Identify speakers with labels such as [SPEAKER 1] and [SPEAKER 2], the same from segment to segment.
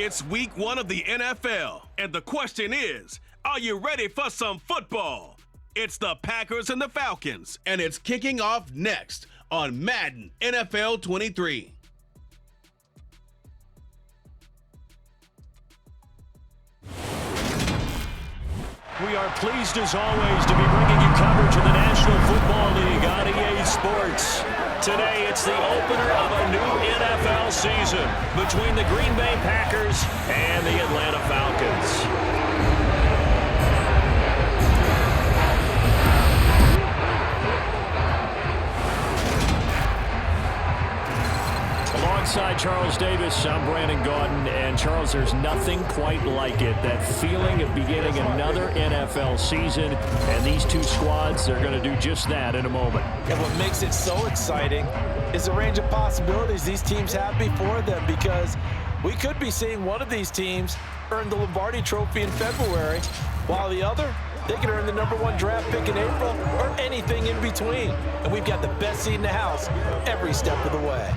[SPEAKER 1] It's week 1 of the NFL, and the question is, are you ready for some football? It's the Packers and the Falcons, and it's kicking off next on Madden NFL 23.
[SPEAKER 2] We are pleased as always to be bringing you coverage of the National Football League on EA Sports. Today it's the opener of a new NFL season between the Green Bay Packers and the Atlanta Falcons. Alongside Charles Davis, I'm Brandon Gaudin, and Charles, there's nothing quite like it. That feeling of beginning another NFL season, and these two squads, they're going to do just that in a moment.
[SPEAKER 3] And what makes it so exciting is the range of possibilities these teams have before them, because we could be seeing one of these teams earn the Lombardi Trophy in February, while the other, they could earn the #1 draft pick in April or anything in between. And we've got the best seat in the house every step of the way.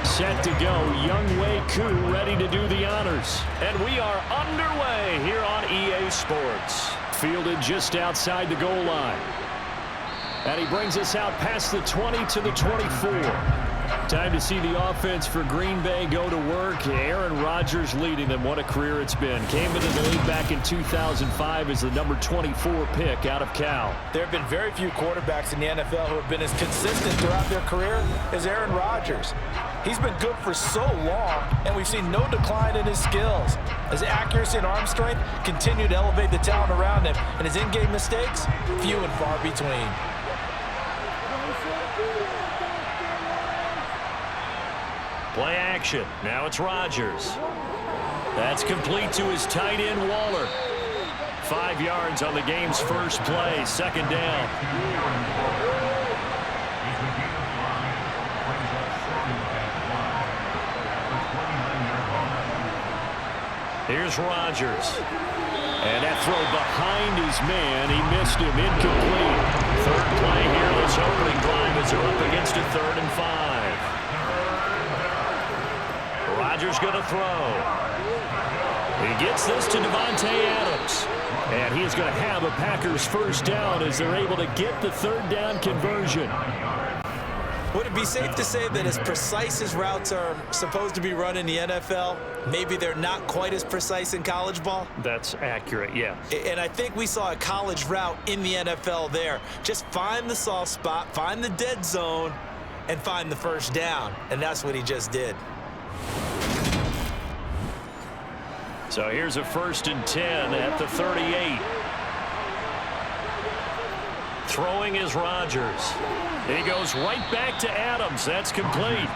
[SPEAKER 2] Set to go, Younghoe Koo ready to do the honors. And we are underway here on EA Sports. Fielded just outside the goal line. And he brings us out past the 20 to the 24. Time to see the offense for Green Bay go to work. Aaron Rodgers leading them. What a career it's been. Came into the league back in 2005 as the number 24 pick out of Cal.
[SPEAKER 3] There have been very few quarterbacks in the NFL who have been as consistent throughout their career as Aaron Rodgers. He's been good for so long, and we've seen no decline in his skills. His accuracy and arm strength continue to elevate the talent around him, and his in-game mistakes, few and far between.
[SPEAKER 2] Play action. Now it's Rodgers. That's complete to his tight end, Waller. 5 yards on the game's first play. Second down. Here's Rodgers. And that throw behind his man. He missed him. Incomplete. Third play here. This opening drive as they're up against a 3rd and 5. Rodgers going to throw. He gets this to Devante Adams. And he is going to have a Packers first down as they're able to get the 3rd down conversion.
[SPEAKER 3] Would it be safe to say that as precise as routes are supposed to be run in the NFL, maybe they're not quite as precise in college ball?
[SPEAKER 2] That's accurate, yeah.
[SPEAKER 3] And I think we saw a college route in the NFL there. Just find the soft spot, find the dead zone, and find the first down. And that's what he just did.
[SPEAKER 2] So here's a 1st and 10 at the 38. Throwing is Rodgers. He goes right back to Adams. That's complete.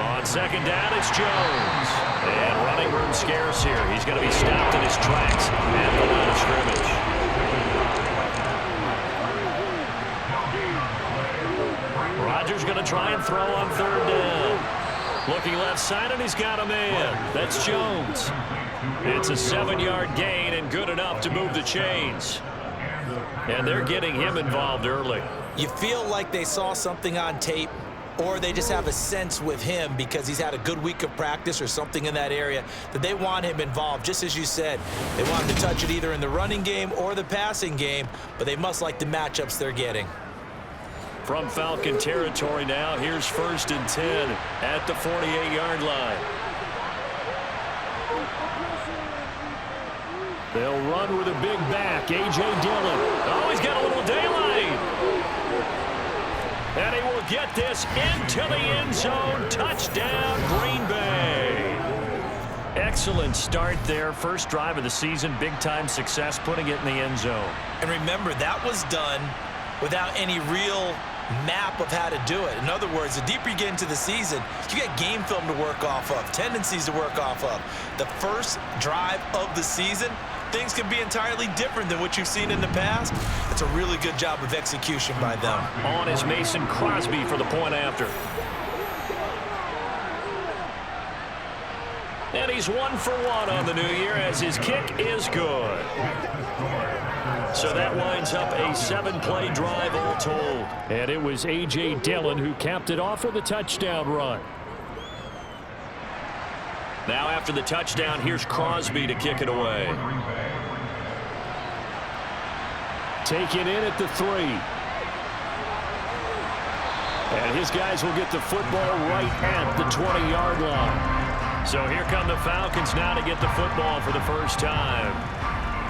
[SPEAKER 2] On second down, it's Jones. And running room scarce here. He's going to be stopped in his tracks at the line of scrimmage. Rodgers going to try and throw on 3rd down. Looking left side, and he's got a man. That's Jones. It's a 7-yard gain and good enough to move the chains. And they're getting him involved early.
[SPEAKER 3] You feel like they saw something on tape, or they just have a sense with him because he's had a good week of practice or something in that area that they want him involved. Just as you said, they want him to touch it either in the running game or the passing game, but they must like the matchups they're getting.
[SPEAKER 2] From Falcon territory now, here's 1st and 10 at the 48-yard line. They'll run with a big back, A.J. Dillon. Oh, he's got a little daylight. And he will get this into the end zone. Touchdown, Green Bay. Excellent start there. First drive of the season, big-time success, putting it in the end zone.
[SPEAKER 3] And remember, that was done without any real map of how to do it. In other words, the deeper you get into the season, you get game film to work off of, tendencies to work off of. The first drive of the season, things can be entirely different than what you've seen in the past. It's a really good job of execution by them.
[SPEAKER 2] On is Mason Crosby for the point after. he's 1 for 1 on the new year as his kick is good. So that winds up a 7-play drive all told. And it was A.J. Dillon who capped it off with a touchdown run. Now after the touchdown, here's Crosby to kick it away. Taken in at the 3. And his guys will get the football right at the 20-yard line. So here come the Falcons now to get the football for the first time.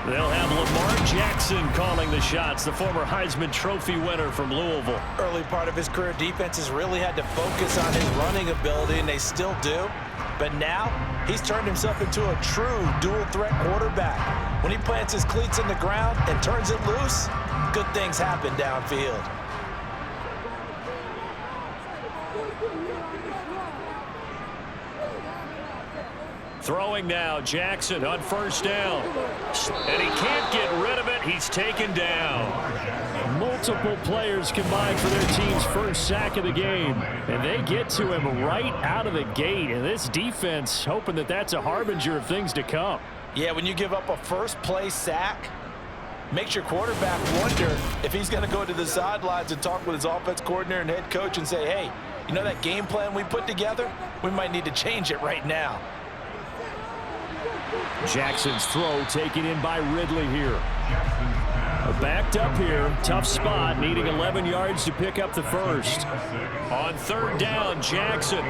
[SPEAKER 2] They'll have Lamar Jackson calling the shots, the former Heisman Trophy winner from Louisville.
[SPEAKER 3] Early part of his career, defenses really had to focus on his running ability, and they still do. But now, he's turned himself into a true dual-threat quarterback. When he plants his cleats in the ground and turns it loose, good things happen downfield.
[SPEAKER 2] Throwing now, Jackson on first down. And he can't get rid of it. He's taken down. Multiple players combined for their team's first sack of the game. And they get to him right out of the gate. And this defense hoping that that's a harbinger of things to come.
[SPEAKER 3] Yeah, when you give up a first-play sack, makes your quarterback wonder if he's going to go to the sidelines and talk with his offense coordinator and head coach and say, hey, you know that game plan we put together? We might need to change it right now.
[SPEAKER 2] Jackson's throw taken in by Ridley here. Backed up here. Tough spot. Needing 11 yards to pick up the first. On third down, Jackson.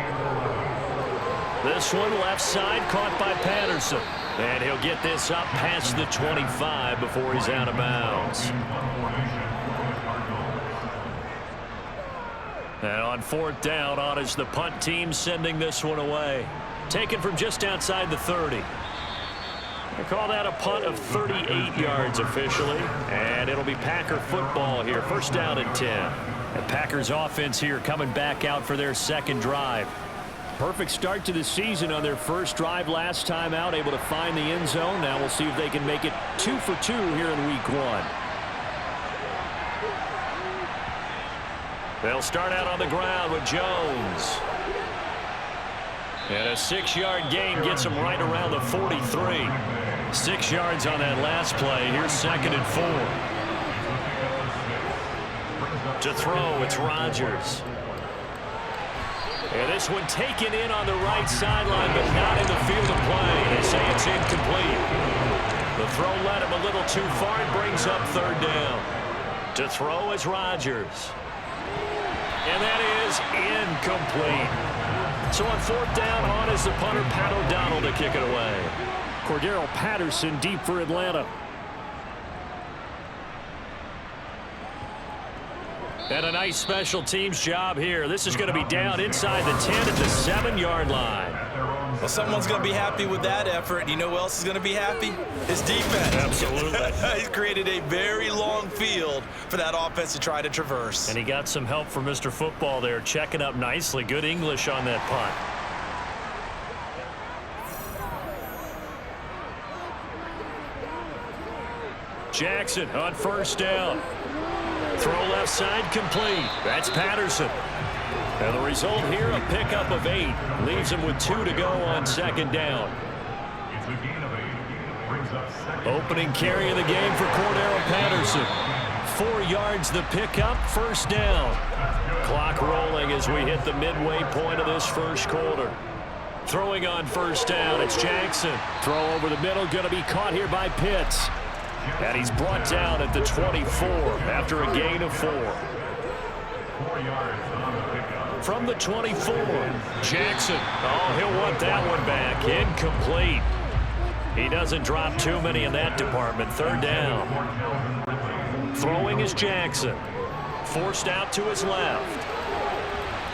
[SPEAKER 2] This one left side caught by Patterson. And he'll get this up past the 25 before he's out of bounds. And on fourth down, on is the punt team sending this one away. Taken from just outside the 30. They call that a punt of 38 yards officially. And it'll be Packer football here. First down and 10. And Packers offense here coming back out for their second drive. Perfect start to the season on their first drive last time out. Able to find the end zone. Now we'll see if they can make it 2 for 2 here in week 1. They'll start out on the ground with Jones. And a 6-yard gain gets him right around the 43. 6 yards on that last play. Here's second and 4. To throw, it's Rodgers. And this one taken in on the right sideline, but not in the field of play. They say it's incomplete. The throw led him a little too far and brings up third down. To throw is Rodgers. And that is incomplete. So on fourth down, on is the punter, Pat O'Donnell, to kick it away. Cordero Patterson deep for Atlanta. And a nice special teams job here. This is going to be down inside the 10 at the 7-yard line.
[SPEAKER 3] Well, someone's going to be happy with that effort. You know who else is going to be happy? His defense.
[SPEAKER 2] Absolutely.
[SPEAKER 3] He's created a very long field for that offense to try to traverse.
[SPEAKER 2] And he got some help from Mr. Football there, checking up nicely. Good English on that punt. Jackson on first down. Throw left side complete. That's Patterson. And the result here, a pickup of 8. Leaves him with 2 to go on second down. Opening carry of the game for Cordero Patterson. 4 yards the pickup, first down. Clock rolling as we hit the midway point of this first quarter. Throwing on first down, it's Jackson. Throw over the middle, going to be caught here by Pitts. And he's brought down at the 24 after a gain of 4.
[SPEAKER 4] 4 yards on the pickup.
[SPEAKER 2] From the 24, Jackson. Oh, he'll want that one back. Incomplete. He doesn't drop too many in that department. Third down. Throwing is Jackson. Forced out to his left.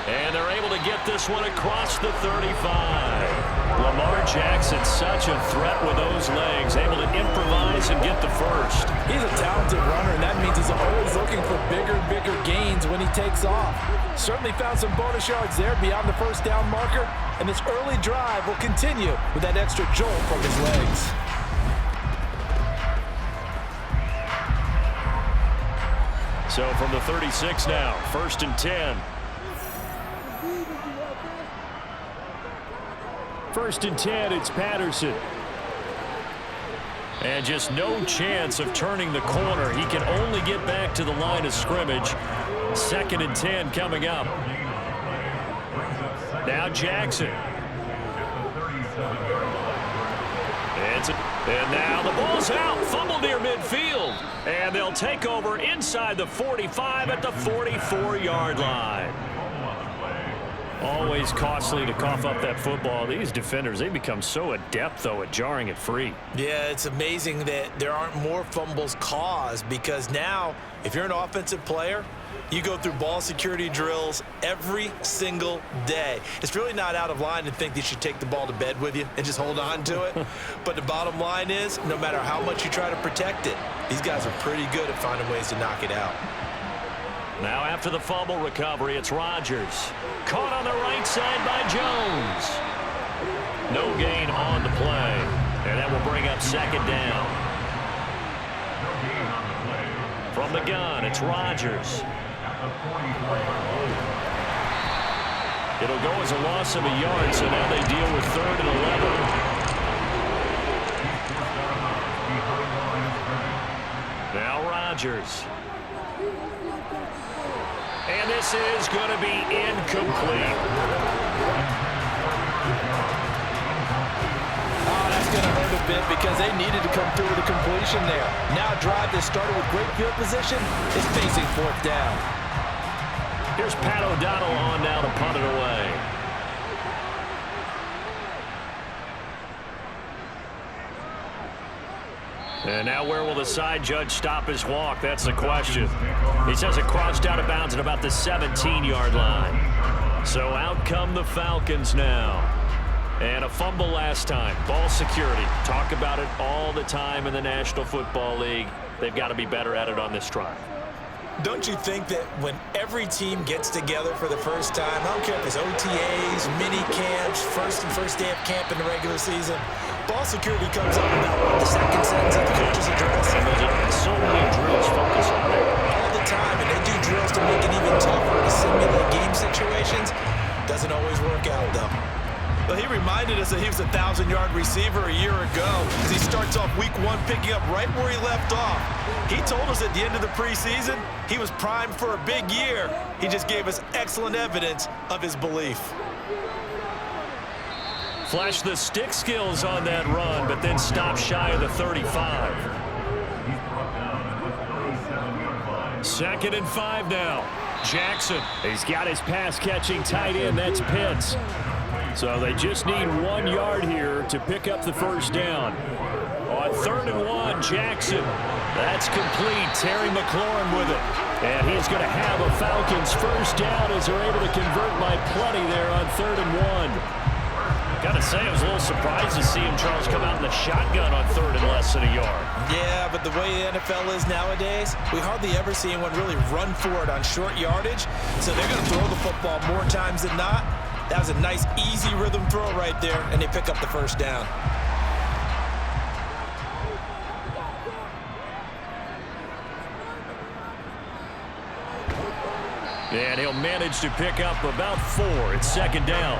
[SPEAKER 2] And they're able to get this one across the 35. Lamar Jackson, such a threat with those legs, able to improvise and get the first.
[SPEAKER 3] He's a talented runner, and that means he's always looking for bigger and bigger gains when he takes off. Certainly found some bonus yards there beyond the first down marker, and this early drive will continue with that extra jolt from his legs.
[SPEAKER 2] So from the 36 now, first and 10. First and 10, it's Patterson. And just no chance of turning the corner. He can only get back to the line of scrimmage. Second and 10 coming up. Now Jackson. And now the ball's out. Fumble near midfield. And they'll take over inside the 45 at the 44-yard line. Always costly to cough up that football. These defenders, they become so adept, though, at jarring it free.
[SPEAKER 3] Yeah, it's amazing that there aren't more fumbles caused, because now, if you're an offensive player, you go through ball security drills every single day. It's really not out of line to think that you should take the ball to bed with you and just hold on to it. But the bottom line is, no matter how much you try to protect it, these guys are pretty good at finding ways to knock it out.
[SPEAKER 2] Now after the fumble recovery, it's Rodgers. Caught on the right side by Jones. No gain on the play. And that will bring up second down. From the gun, it's Rodgers. It'll go as a loss of a yard, so now they deal with 3rd and 11. Now Rodgers. And this is going to be incomplete.
[SPEAKER 3] Oh, that's going to hurt a bit because they needed to come through with a completion there. Now a drive that started with great field position is facing 4th down.
[SPEAKER 2] Here's Pat O'Donnell on now to punt it away. And now where will the side judge stop his walk? That's the question. He says it crossed out of bounds at about the 17-yard line. So out come the Falcons now. And a fumble last time. Ball security. Talk about it all the time in the National Football League. They've got to be better at it on this drive.
[SPEAKER 3] Don't you think that when every team gets together for the first time, I don't care if it's OTAs, mini camps, first day of camp in the regular season, ball security comes up about the second sentence of the coach's address.
[SPEAKER 2] And so many drills focus on it.
[SPEAKER 3] All the time, and they do drills to make it even tougher to simulate game situations. Doesn't always work out, though. Well, he reminded us that he was a 1,000-yard receiver a year ago, as he starts off week 1 picking up right where he left off. He told us at the end of the preseason he was primed for a big year. He just gave us excellent evidence of his belief.
[SPEAKER 2] Flashed the stick skills on that run, but then stopped shy of the 35. 2nd and 5 now. Jackson. He's got his pass-catching tight end. That's Pitts. So they just need 1 yard here to pick up the first down. On 3rd and 1, Jackson. That's complete. Terry McLaurin with it. And he's going to have a Falcons first down as they're able to convert by plenty there on 3rd and 1. Got to say, I was a little surprised to see him, Charles, come out in the shotgun on 3rd and less than a yard.
[SPEAKER 3] Yeah, but the way the NFL is nowadays, we hardly ever see anyone really run for it on short yardage. So they're going to throw the football more times than not. That was a nice, easy rhythm throw right there, and they pick up the first down.
[SPEAKER 2] And he'll manage to pick up about 4. It's 2nd down.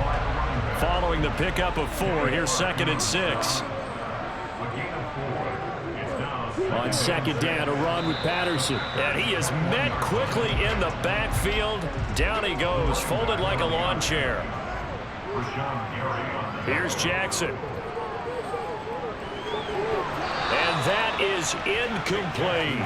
[SPEAKER 2] Following the pickup of 4, here's 2nd and 6. On 2nd down, a run with Patterson. And he is met quickly in the backfield. Down he goes, folded like a lawn chair. Here's Jackson. And that is incomplete.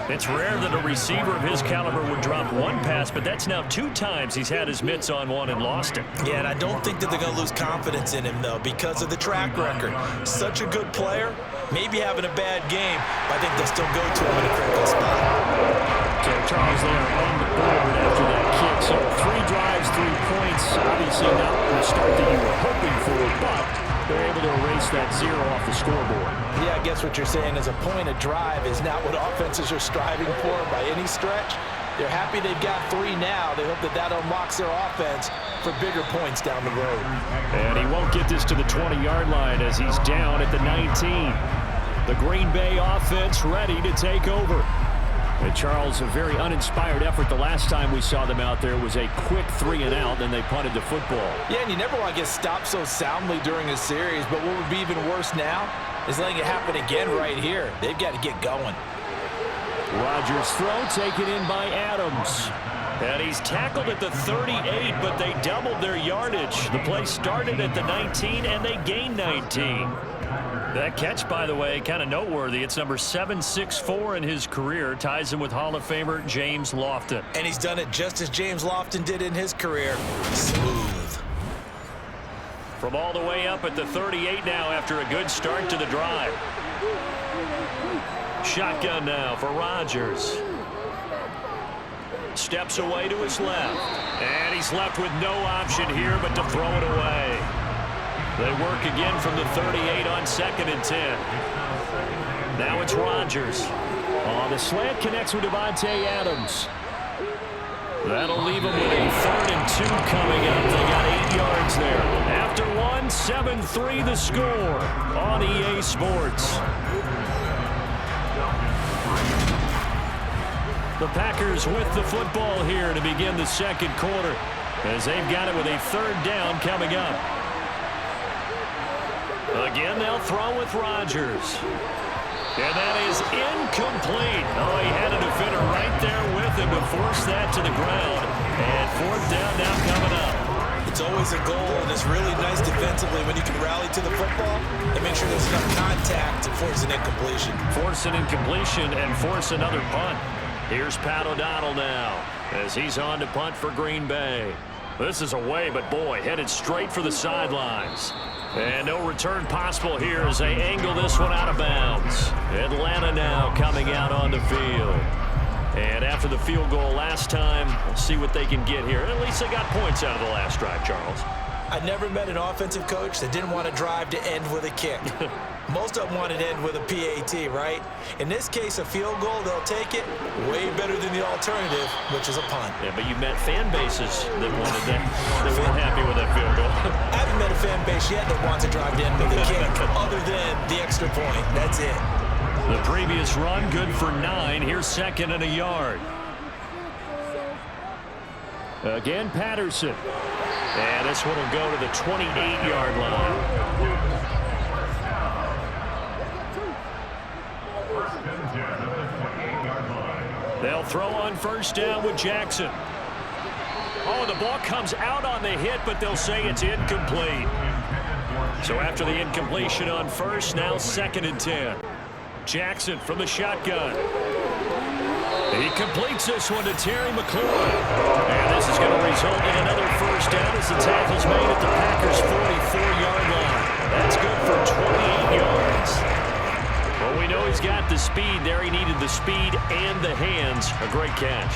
[SPEAKER 2] It's rare that a receiver of his caliber would drop 1 pass, but that's now 2 times he's had his mitts on one and lost it.
[SPEAKER 3] Yeah, and I don't think that they're going to lose confidence in him, though, because of the track record. Such a good player, maybe having a bad game, but I think they'll still go to him in a critical spot.
[SPEAKER 2] So Charles there on the board after that kick. So 3 drives, 3 points. Obviously not the start that you were hoping for, but they're able to erase that 0 off the scoreboard.
[SPEAKER 3] Yeah, I guess what you're saying is a point a drive is not what offenses are striving for by any stretch. They're happy they've got 3 now. They hope that that unlocks their offense for bigger points down the road.
[SPEAKER 2] And he won't get this to the 20-yard line as he's down at the 19. The Green Bay offense ready to take over. And Charles, a very uninspired effort. The last time we saw them out there was a quick 3-and-out, then they punted the football.
[SPEAKER 3] Yeah, and you never want to get stopped so soundly during a series, but what would be even worse now is letting it happen again right here. They've got to get going.
[SPEAKER 2] Rodgers' throw taken in by Adams. And he's tackled at the 38, but they doubled their yardage. The play started at the 19, and they gained 19. That catch, by the way, kind of noteworthy. It's number 764 in his career. Ties him with Hall of Famer James Lofton.
[SPEAKER 3] And he's done it just as James Lofton did in his career. Smooth.
[SPEAKER 2] From all the way up at the 38 now after a good start to the drive. Shotgun now for Rodgers. Steps away to his left. And he's left with no option here but to throw it away. They work again from the 38 on 2nd and 10. Now it's Rodgers. On the slant, connects with Devante Adams. That'll leave him with a 3rd and 2 coming up. They got 8 yards there. After one, 7-3 the score on EA Sports. The Packers with the football here to begin the 2nd quarter as they've got it with a 3rd down coming up. Again, they'll throw with Rodgers. And that is incomplete. Oh, he had a defender right there with him to force that to the ground. And 4th down now coming up.
[SPEAKER 3] It's always a goal, and it's really nice defensively when you can rally to the football and make sure there's enough contact to force an incompletion.
[SPEAKER 2] Force an incompletion and force another punt. Here's Pat O'Donnell now as he's on to punt for Green Bay. This is away, but boy, headed straight for the sidelines. And no return possible here as they angle this one out of bounds. Atlanta now coming out on the field. And after the field goal last time, we'll see what they can get here. At least they got points out of the last drive, Charles.
[SPEAKER 3] I never met an offensive coach that didn't want to drive to end with a kick. Most of them want to end with a PAT, right? In this case, a field goal, they'll take it way better than the alternative, which is a punt.
[SPEAKER 2] Yeah, but you met fan bases that wanted that. They weren't happy with that field goal.
[SPEAKER 3] I haven't met a fan base yet that wants to drive to end with a kick other than the extra point. That's it.
[SPEAKER 2] The previous run, good for 9. Here's 2nd and a yard. Again, Patterson. And this one will go to the 28-yard line. They'll throw on 1st down with Jackson. Oh, the ball comes out on the hit, but they'll say it's incomplete. So after the incompletion on 1st, now 2nd and 10. Jackson from the shotgun. He completes this one to Terry McLaurin. And this is going to result in another 1st down as the tackle's made at the Packers' 44-yard line. That's good for 28 yards. Well, we know he's got the speed there. He needed the speed and the hands. A great catch.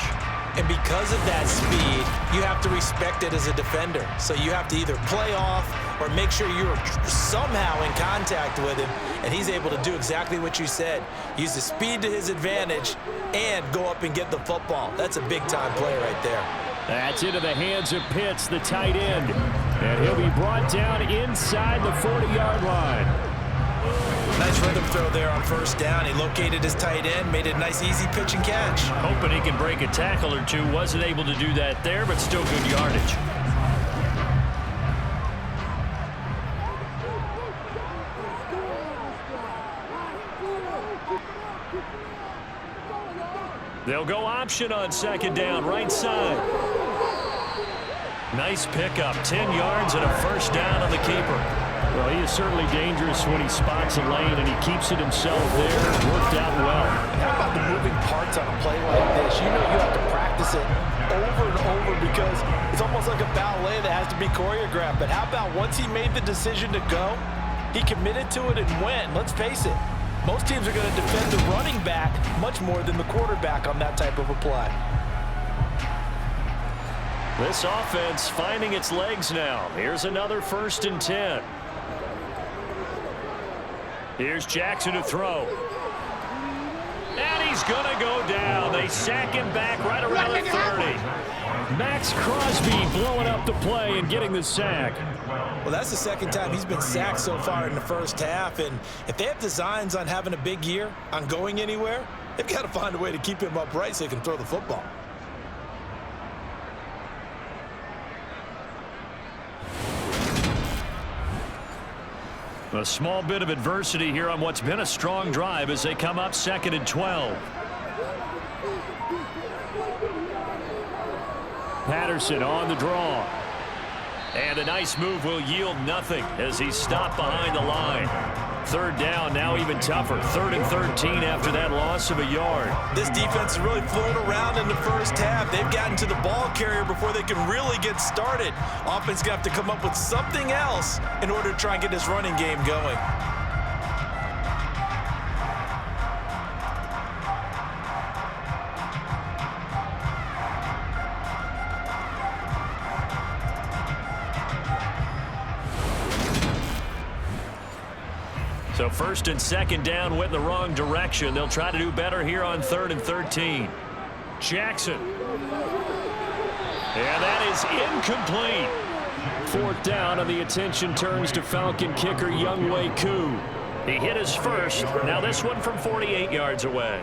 [SPEAKER 3] And because of that speed, you have to respect it as a defender. So you have to either play off or make sure you're somehow in contact with him, and he's able to do exactly what you said. Use the speed to his advantage and go up and get the football. That's a big-time play right there.
[SPEAKER 2] That's into the hands of Pitts, the tight end. And he'll be brought down inside the 40-yard line.
[SPEAKER 3] Nice rhythm throw there on 1st down. He located his tight end, made it a nice, easy pitch and catch.
[SPEAKER 2] Hoping he can break a tackle or two. Wasn't able to do that there, but still good yardage. They'll go option on 2nd down, right side. Nice pickup, 10 yards and a 1st down on the keeper. Well, he is certainly dangerous when he spots a lane, and he keeps it himself there. Worked out well.
[SPEAKER 3] How about the moving parts on a play like this? You know you have to practice it over and over because it's almost like a ballet that has to be choreographed. But how about once he made the decision to go, he committed to it and went. Let's face it, most teams are going to defend the running back much more than the quarterback on that type of a play.
[SPEAKER 2] This offense finding its legs now. Here's another 1st and 10. Here's Jackson to throw. And he's going to go down. They sack him back right around the 30. Max Crosby blowing up the play and getting the sack.
[SPEAKER 3] Well, that's the 2nd time he's been sacked so far in the 1st half. And if they have designs on having a big year, on going anywhere, They've got to find a way to keep him upright so he can throw the football.
[SPEAKER 2] A small bit of adversity here on what's been a strong drive as they come up 2nd and 12. Patterson on the draw. And a nice move will yield nothing as he's stopped behind the line. 3rd down, now even tougher. 3rd and 13 after that loss of a yard.
[SPEAKER 3] This defense is really floating around in the first half. They've gotten to the ball carrier before they can really get started. Offense going to have to come up with something else in order to try and get this running game going.
[SPEAKER 2] So 1st and 2nd down went in the wrong direction. They'll try to do better here on 3rd and 13. Jackson. And that is incomplete. 4th down, and the attention turns to Falcon kicker Younghoe Koo. He hit his first. Now this one from 48 yards away.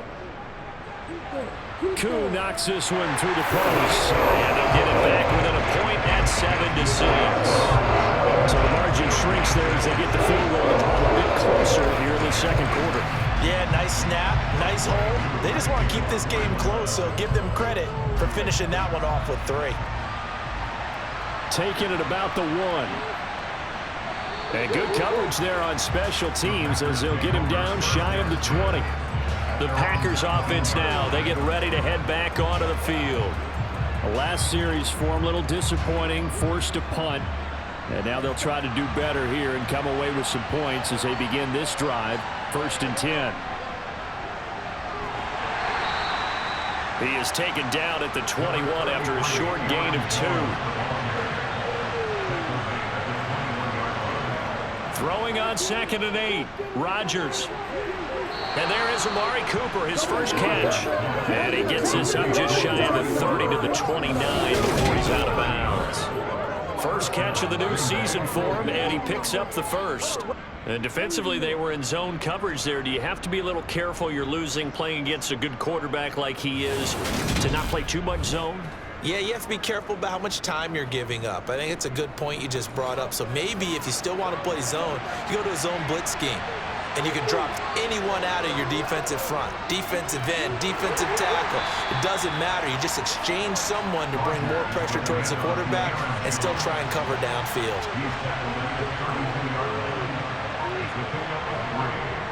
[SPEAKER 2] Koo knocks this one through the post. And he'll get it back within a point at 7-6. So the margin shrinks there as they get the field goal a bit closer here in the 2nd quarter.
[SPEAKER 3] Yeah, nice snap, nice hold. They just want to keep this game close, so give them credit for finishing that one off with 3.
[SPEAKER 2] Taking it about the 1. And good coverage there on special teams as they'll get him down shy of the 20. The Packers offense now, they get ready to head back onto the field. The last series form a little disappointing, forced a punt. And now they'll try to do better here and come away with some points as they begin this drive. 1st and 10. He is taken down at the 21 after a short gain of 2. Throwing on 2nd and 8. Rodgers. And there is Amari Cooper, his first catch. And he gets this up just shy of the 30 to the 29 before he's out of bounds. First catch of the new season for him, and he picks up the first. And defensively, they were in zone coverage there. Do you have to be a little careful? You're losing playing against a good quarterback like he is to not play too much zone?
[SPEAKER 3] Yeah, you have to be careful about how much time you're giving up. I think it's a good point you just brought up. So maybe if you still want to play zone, you go to a zone blitz scheme. And you can drop anyone out of your defensive front, defensive end, defensive tackle. It doesn't matter. You just exchange someone to bring more pressure towards the quarterback and still try and cover downfield.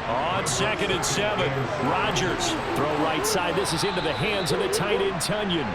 [SPEAKER 2] On 2nd and 7, Rodgers. Throw right side. This is into the hands of the tight end, Tunyon.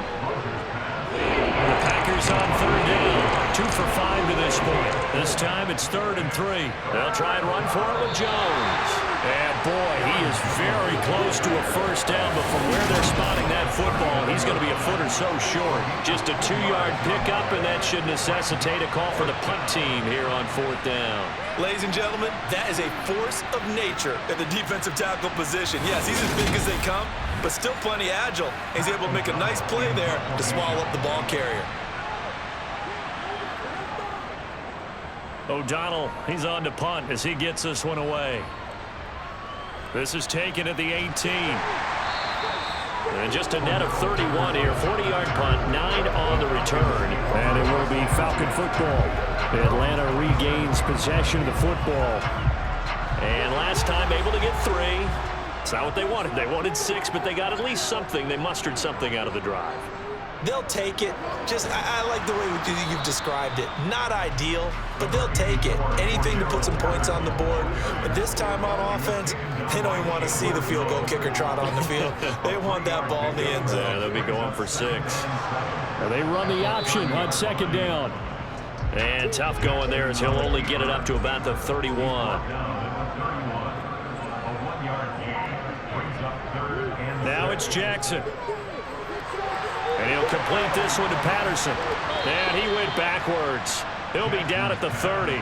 [SPEAKER 2] The Packers on 3rd down. 2 for 5 to this point. This time it's 3rd and 3. They'll try and run for it with Jones. And boy, he is very close to a first down, but from where they're spotting that football, he's going to be a foot or so short. Just a 2-yard pickup, and that should necessitate a call for the punt team here on 4th down.
[SPEAKER 3] Ladies and gentlemen, that is a force of nature at the defensive tackle position. Yes, he's as big as they come, but still plenty agile. He's able to make a nice play there to swallow up the ball carrier.
[SPEAKER 2] O'Donnell, he's on to punt as he gets this one away. This is taken at the 18. And just a net of 31 here. 40-yard punt, 9 on the return. And it will be Falcon football. Atlanta regains possession of the football. And last time able to get 3. It's not what they wanted. They wanted 6, but they got at least something. They mustered something out of the drive.
[SPEAKER 3] They'll take it. I like the way you've described it. Not ideal, but they'll take it. Anything to put some points on the board. But this time on offense, they don't even want to see the field goal kicker trot on the field. They want that ball in the end zone.
[SPEAKER 2] Yeah, they'll be going for 6. Well, they run the option on 2nd down. And tough going there as he'll only get it up to about the 31. Now it's Jackson. And he'll complete this one to Patterson. And he went backwards. He'll be down at the 30.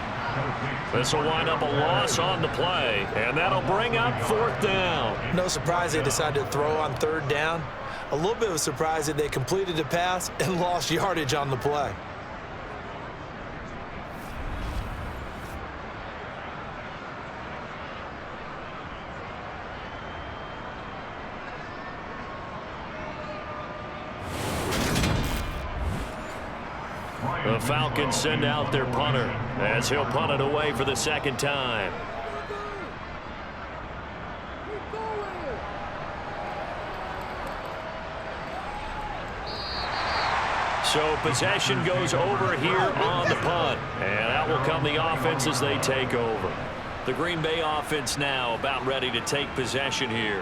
[SPEAKER 2] This will wind up a loss on the play. And that'll bring up 4th down.
[SPEAKER 3] No surprise they decided to throw on 3rd down. A little bit of a surprise that they completed the pass and lost yardage on the play.
[SPEAKER 2] The Falcons send out their punter as he'll punt it away for the second time. So possession goes over here on the punt. And out will come the offense as they take over. The Green Bay offense now about ready to take possession here.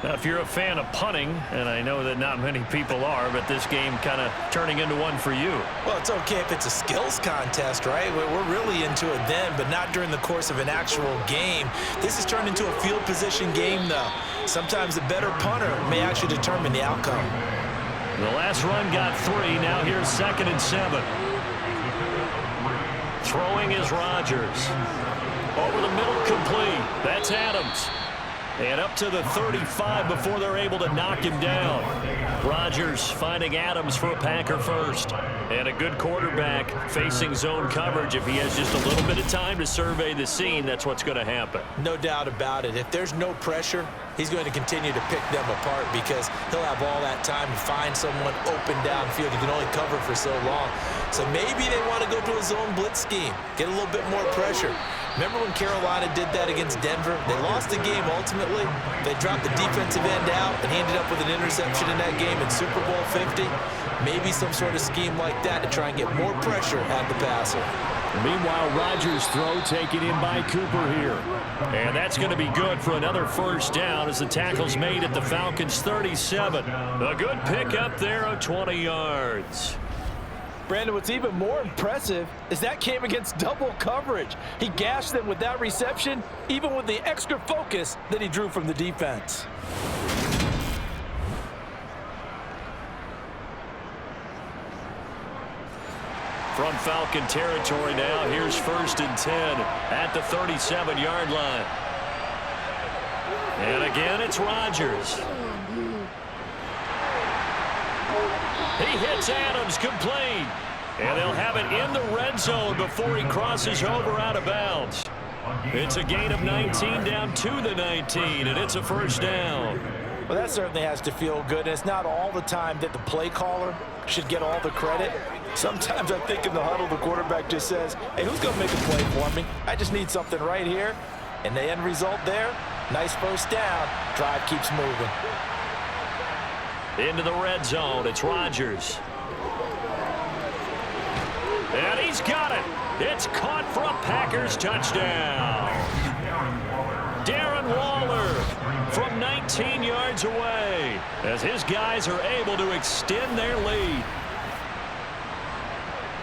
[SPEAKER 2] Now, if you're a fan of punting, and I know that not many people are, but this game kind of turning into one for you.
[SPEAKER 3] Well, it's okay if it's a skills contest, right? We're really into it then, but not during the course of an actual game. This has turned into a field position game, though. Sometimes the better punter may actually determine the outcome.
[SPEAKER 2] The last run got 3. Now here's 2nd and 7. Throwing is Rodgers. Over the middle, complete. That's Adams. And up to the 35 before they're able to knock him down. Rodgers finding Adams for a Packer first. And a good quarterback facing zone coverage. If he has just a little bit of time to survey the scene, that's what's going to happen.
[SPEAKER 3] No doubt about it. If there's no pressure, he's going to continue to pick them apart because he'll have all that time to find someone open downfield. He can only cover for so long. So maybe they want to go to a zone blitz scheme, get a little bit more pressure. Remember when Carolina did that against Denver? They lost the game ultimately. They dropped the defensive end out, and he ended up with an interception in that game in Super Bowl 50. Maybe some sort of scheme like that to try and get more pressure at the passer.
[SPEAKER 2] Meanwhile, Rodgers' throw taken in by Cooper here. And that's going to be good for another first down as the tackle's made at the Falcons' 37. A good pickup there of 20 yards.
[SPEAKER 5] Brandon, what's even more impressive is that came against double coverage. He gashed them with that reception, even with the extra focus that he drew from the defense.
[SPEAKER 2] From Falcon territory now, here's 1st and 10 at the 37-yard line. And again, it's Rodgers. He hits Adams complete. And they'll have it in the red zone before he crosses over out of bounds. It's a gain of 19 down to the 19, and it's a first down.
[SPEAKER 5] Well, that certainly has to feel good. And it's not all the time that the play caller should get all the credit. Sometimes I think in the huddle, the quarterback just says, hey, who's going to make a play for me? I just need something right here. And the end result there, nice first down. Drive keeps moving.
[SPEAKER 2] Into the red zone, it's Rodgers. And he's got it. It's caught for a Packers touchdown. Darren Waller from 19 yards away as his guys are able to extend their lead.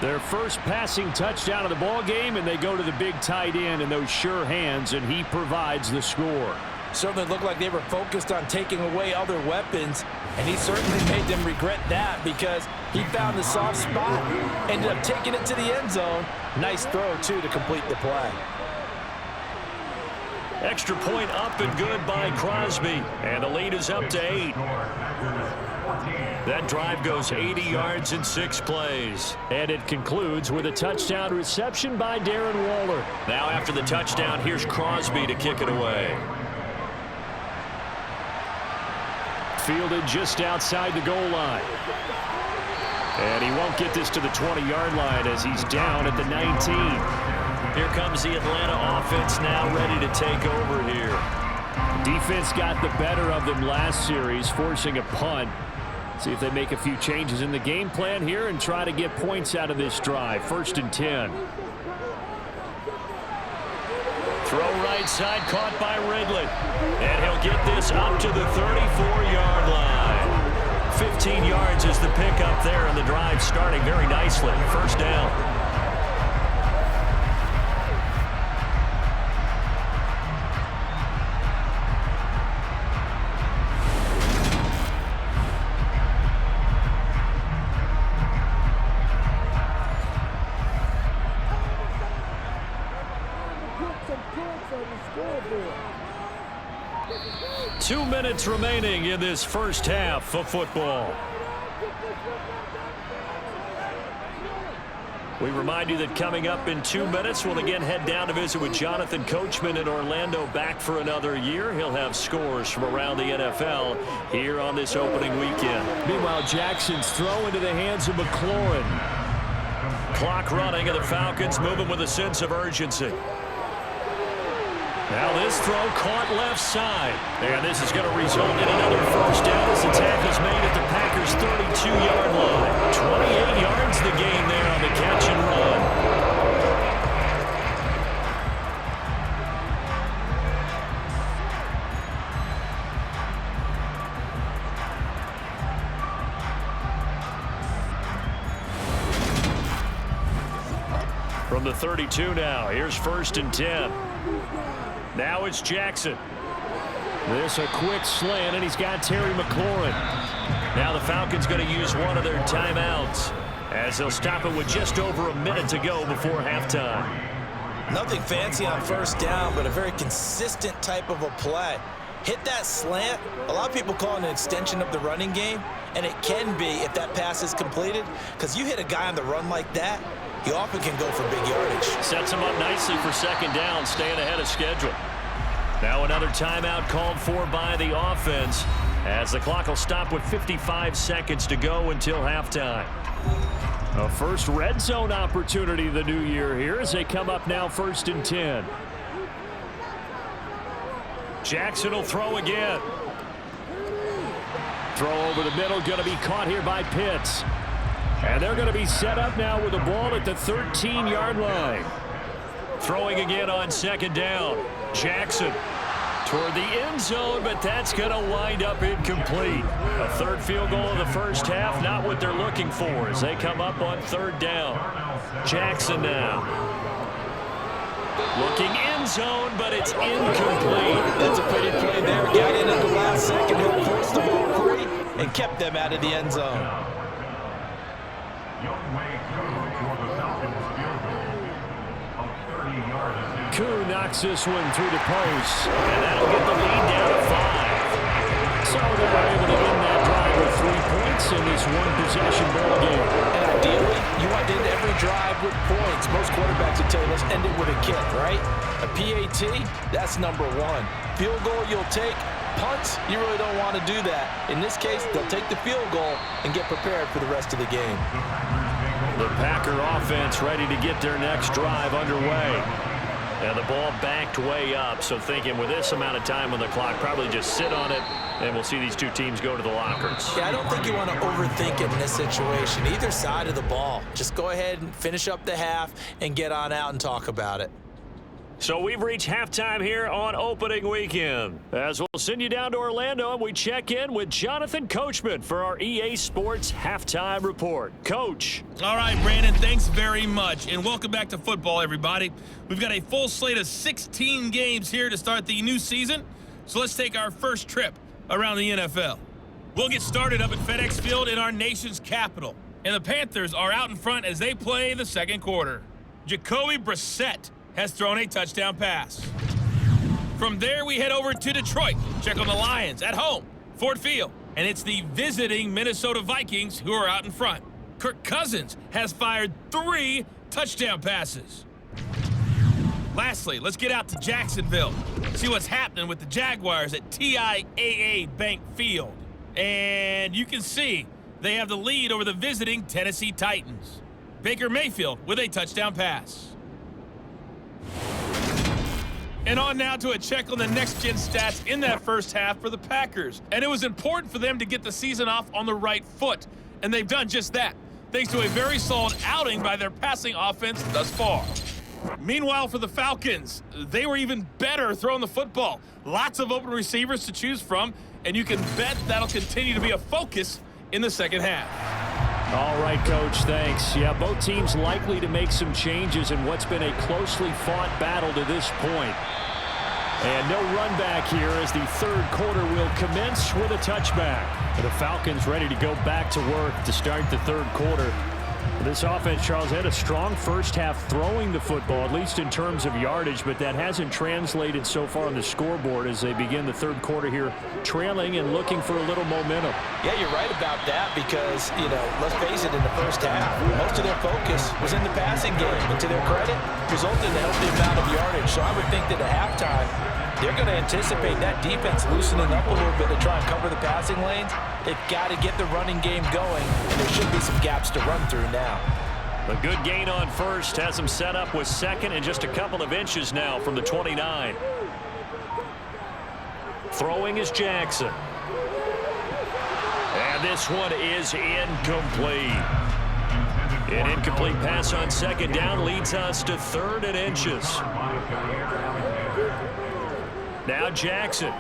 [SPEAKER 2] Their first passing touchdown of the ball game, and they go to the big tight end in those sure hands, and he provides the score.
[SPEAKER 5] Certainly looked like they were focused on taking away other weapons, and he certainly made them regret that because he found the soft spot, ended up taking it to the end zone. Nice throw, too, to complete the play.
[SPEAKER 2] Extra point up and good by Crosby, and the lead is up to 8. That drive goes 80 yards in 6 plays. And it concludes with a touchdown reception by Darren Waller. Now after the touchdown, here's Crosby to kick it away. Fielded just outside the goal line. And he won't get this to the 20-yard line as he's down at the 19. Here comes the Atlanta offense now ready to take over here. Defense got the better of them last series, forcing a punt. See if they make a few changes in the game plan here and try to get points out of this drive. 1st and 10. Throw right side, caught by Ridley. And he'll get this up to the 34-yard line. 15 yards is the pickup there, and the drive starting very nicely. First down. Two minutes remaining in this first half of football. We remind you that coming up in 2 minutes, we'll again head down to visit with Jonathan Coachman in Orlando, back for another year. He'll have scores from around the NFL here on this opening weekend. Meanwhile, Jackson's throw into the hands of McLaurin. clock running, and the Falcons moving with a sense of urgency. Now this throw caught left side. And this is going to result in another first down as the tackle's made at the Packers' 32-yard line. 28 yards the gain there on the catch and run. From the 32 now, here's 1st and 10. Now it's Jackson. This a quick slant, and he's got Terry McLaurin. Now the Falcons going to use one of their timeouts as they'll stop it with just over a minute to go before halftime.
[SPEAKER 3] Nothing fancy on 1st down, but a very consistent type of a play. Hit that slant. A lot of people call it an extension of the running game, and it can be if that pass is completed, because you hit a guy on the run like that, he often can go for big yardage.
[SPEAKER 2] Sets him up nicely for 2nd down, staying ahead of schedule. Now another timeout called for by the offense as the clock will stop with 55 seconds to go until halftime. A first red zone opportunity of the new year here as they come up now 1st and 10. Jackson will throw again. Throw over the middle, going to be caught here by Pitts. And they're going to be set up now with the ball at the 13-yard line. Throwing again on 2nd down. Jackson toward the end zone, but that's going to wind up incomplete. A 3rd field goal of the first half, not what they're looking for as they come up on 3rd down. Jackson now. Looking end zone, but it's incomplete.
[SPEAKER 3] That's a pretty play there. Got in at the last second, he'll force the ball free, and kept them out of the end zone.
[SPEAKER 2] Koo knocks this one through the post, and that'll get the lead down to 5. So they're able to win that drive with 3 points in this one-possession ball game.
[SPEAKER 3] And ideally, you want to end every drive with points. Most quarterbacks would tell you, let's end it with a kick, right? A PAT, that's number 1. Field goal, you'll take. Punts, you really don't want to do that. In this case, they'll take the field goal and get prepared for the rest of the game.
[SPEAKER 2] The Packer offense ready to get their next drive underway. And the ball backed way up, so thinking with this amount of time on the clock, probably just sit on it, and we'll see these two teams go to the lockers.
[SPEAKER 3] Yeah, I don't think you want to overthink it in this situation. Either side of the ball. Just go ahead and finish up the half and get on out and talk about it.
[SPEAKER 2] So we've reached halftime here on opening weekend. As we'll send you down to Orlando, and we check in with Jonathan Coachman for our EA Sports Halftime Report. Coach.
[SPEAKER 6] All right, Brandon, thanks very much. And welcome back to football, everybody. We've got a full slate of 16 games here to start the new season. So let's take our first trip around the NFL. We'll get started up at FedEx Field in our nation's capital. And the Panthers are out in front as they play the 2nd quarter. Jacoby Brissett has thrown a touchdown pass. From there, we head over to Detroit. Check on the Lions at home, Ford Field. And it's the visiting Minnesota Vikings who are out in front. Kirk Cousins has fired 3 touchdown passes. Lastly, let's get out to Jacksonville. See what's happening with the Jaguars at TIAA Bank Field. And you can see they have the lead over the visiting Tennessee Titans. Baker Mayfield with a touchdown pass. And on now to a check on the next-gen stats in that first half for the Packers. And it was important for them to get the season off on the right foot. And they've done just that, thanks to a very solid outing by their passing offense thus far. Meanwhile, for the Falcons, they were even better throwing the football. Lots of open receivers to choose from, and you can bet that'll continue to be a focus in the second half.
[SPEAKER 2] All right, Coach, thanks. Yeah, both teams likely to make some changes in what's been a closely fought battle to this point. And no run back here as the 3rd quarter will commence with a touchback. The Falcons ready to go back to work to start the 3rd quarter. This offense, Charles, had a strong first half throwing the football, at least in terms of yardage, but that hasn't translated so far on the scoreboard as they begin the 3rd quarter here, trailing and looking for a little momentum.
[SPEAKER 3] Yeah, you're right about that because, let's face it, in the first half, most of their focus was in the passing game. And to their credit, resulted in a healthy amount of yardage. So I would think that at halftime, they're going to anticipate that defense loosening up a little bit to try and cover the passing lanes. They've got to get the running game going, and there should be some gaps to run through now.
[SPEAKER 2] A good gain on first has him set up with second and just a couple of inches now from the 29. Throwing is Jackson. And this one is incomplete. An incomplete pass on second down leads us to 3rd and inches. Now Jackson.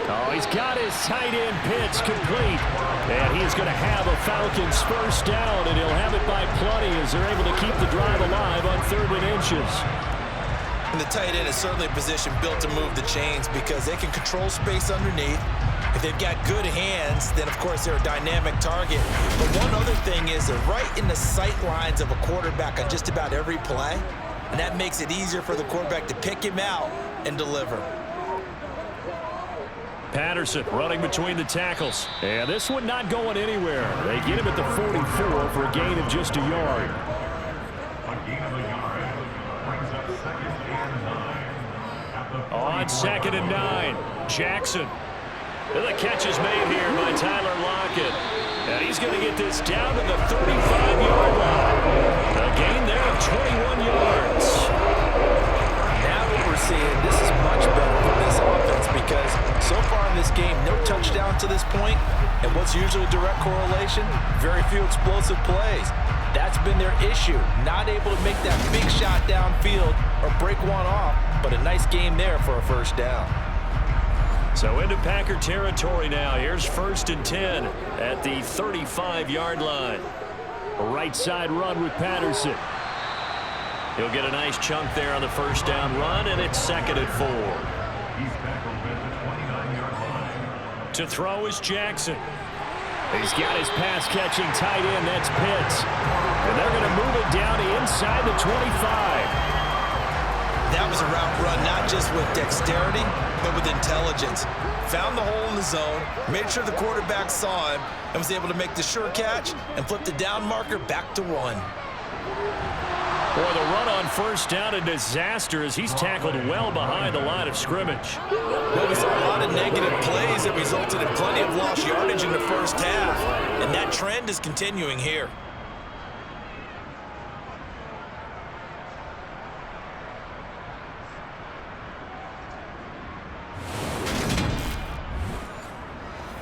[SPEAKER 2] Oh, he's got his tight end pitch complete. And he's going to have a Falcons first down, and he'll have it by plenty as they're able to keep the drive alive on 3rd and inches.
[SPEAKER 3] And the tight end is certainly a position built to move the chains because they can control space underneath. If they've got good hands, then of course they're a dynamic target. But one other thing is they're right in the sight lines of a quarterback on just about every play. And that makes it easier for the quarterback to pick him out and deliver.
[SPEAKER 2] Patterson running between the tackles. And this one not going anywhere. They get him at the 44 for a gain of just a yard. On 2nd and 9, Jackson. The catch is made here by Tyler Lockett. And he's going to get this down to the 35-yard line. A gain there of 21 yards.
[SPEAKER 5] Now what we're seeing, this is much better for this offense because so far in this game, no touchdown to this point. And what's usually a direct correlation? Very few explosive plays. That's been their issue. Not able to make that big shot downfield or break one off. But a nice game there for a first down.
[SPEAKER 2] So into Packer territory now. Here's 1st and 10 at the 35-yard line. A right side run with Patterson. He'll get a nice chunk there on the first down run, and it's 2nd and 4. To throw is Jackson. He's got his pass-catching tight end. That's Pitts. And they're going to move it down to inside the 25.
[SPEAKER 3] That was a route run not just with dexterity, but with intelligence. Found the hole in the zone, made sure the quarterback saw him, and was able to make the sure catch and flip the down marker back to 1.
[SPEAKER 2] Boy, the run on first down, a disaster as he's tackled well behind the line of scrimmage.
[SPEAKER 3] Well, we saw a lot of negative plays that resulted in plenty of lost yardage in the first half, and that trend is continuing here.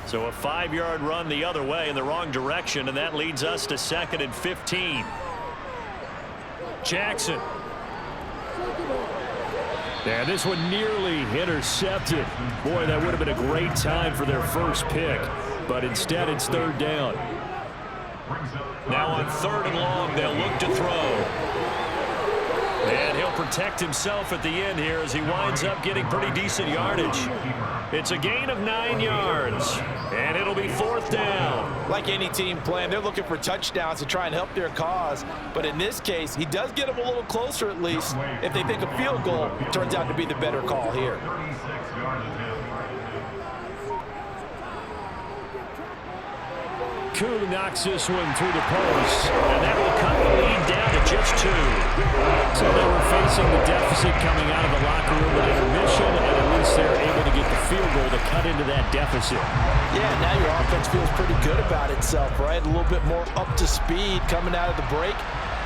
[SPEAKER 2] So a 5-yard run the other way in the wrong direction, and that leads us to 2nd and 15. Jackson. Yeah, this one nearly intercepted. Boy, that would have been a great time for their first pick, but instead it's 3rd down. Now on 3rd and long, they'll look to throw. And he'll protect himself at the end here as he winds up getting pretty decent yardage. It's a gain of 9 yards, and it'll be 4th down.
[SPEAKER 5] Like any team plan, they're looking for touchdowns to try and help their cause. But in this case, he does get them a little closer at least. If they think a field goal turns out to be the better call here.
[SPEAKER 2] Koo knocks this one through the post, and that will cut the lead down to just 2. So they were facing the deficit coming out of the locker room at intermission, and at least they're able to get the field goal to cut into that deficit.
[SPEAKER 5] Yeah, now your offense feels pretty good about itself, right? A little bit more up to speed coming out of the break.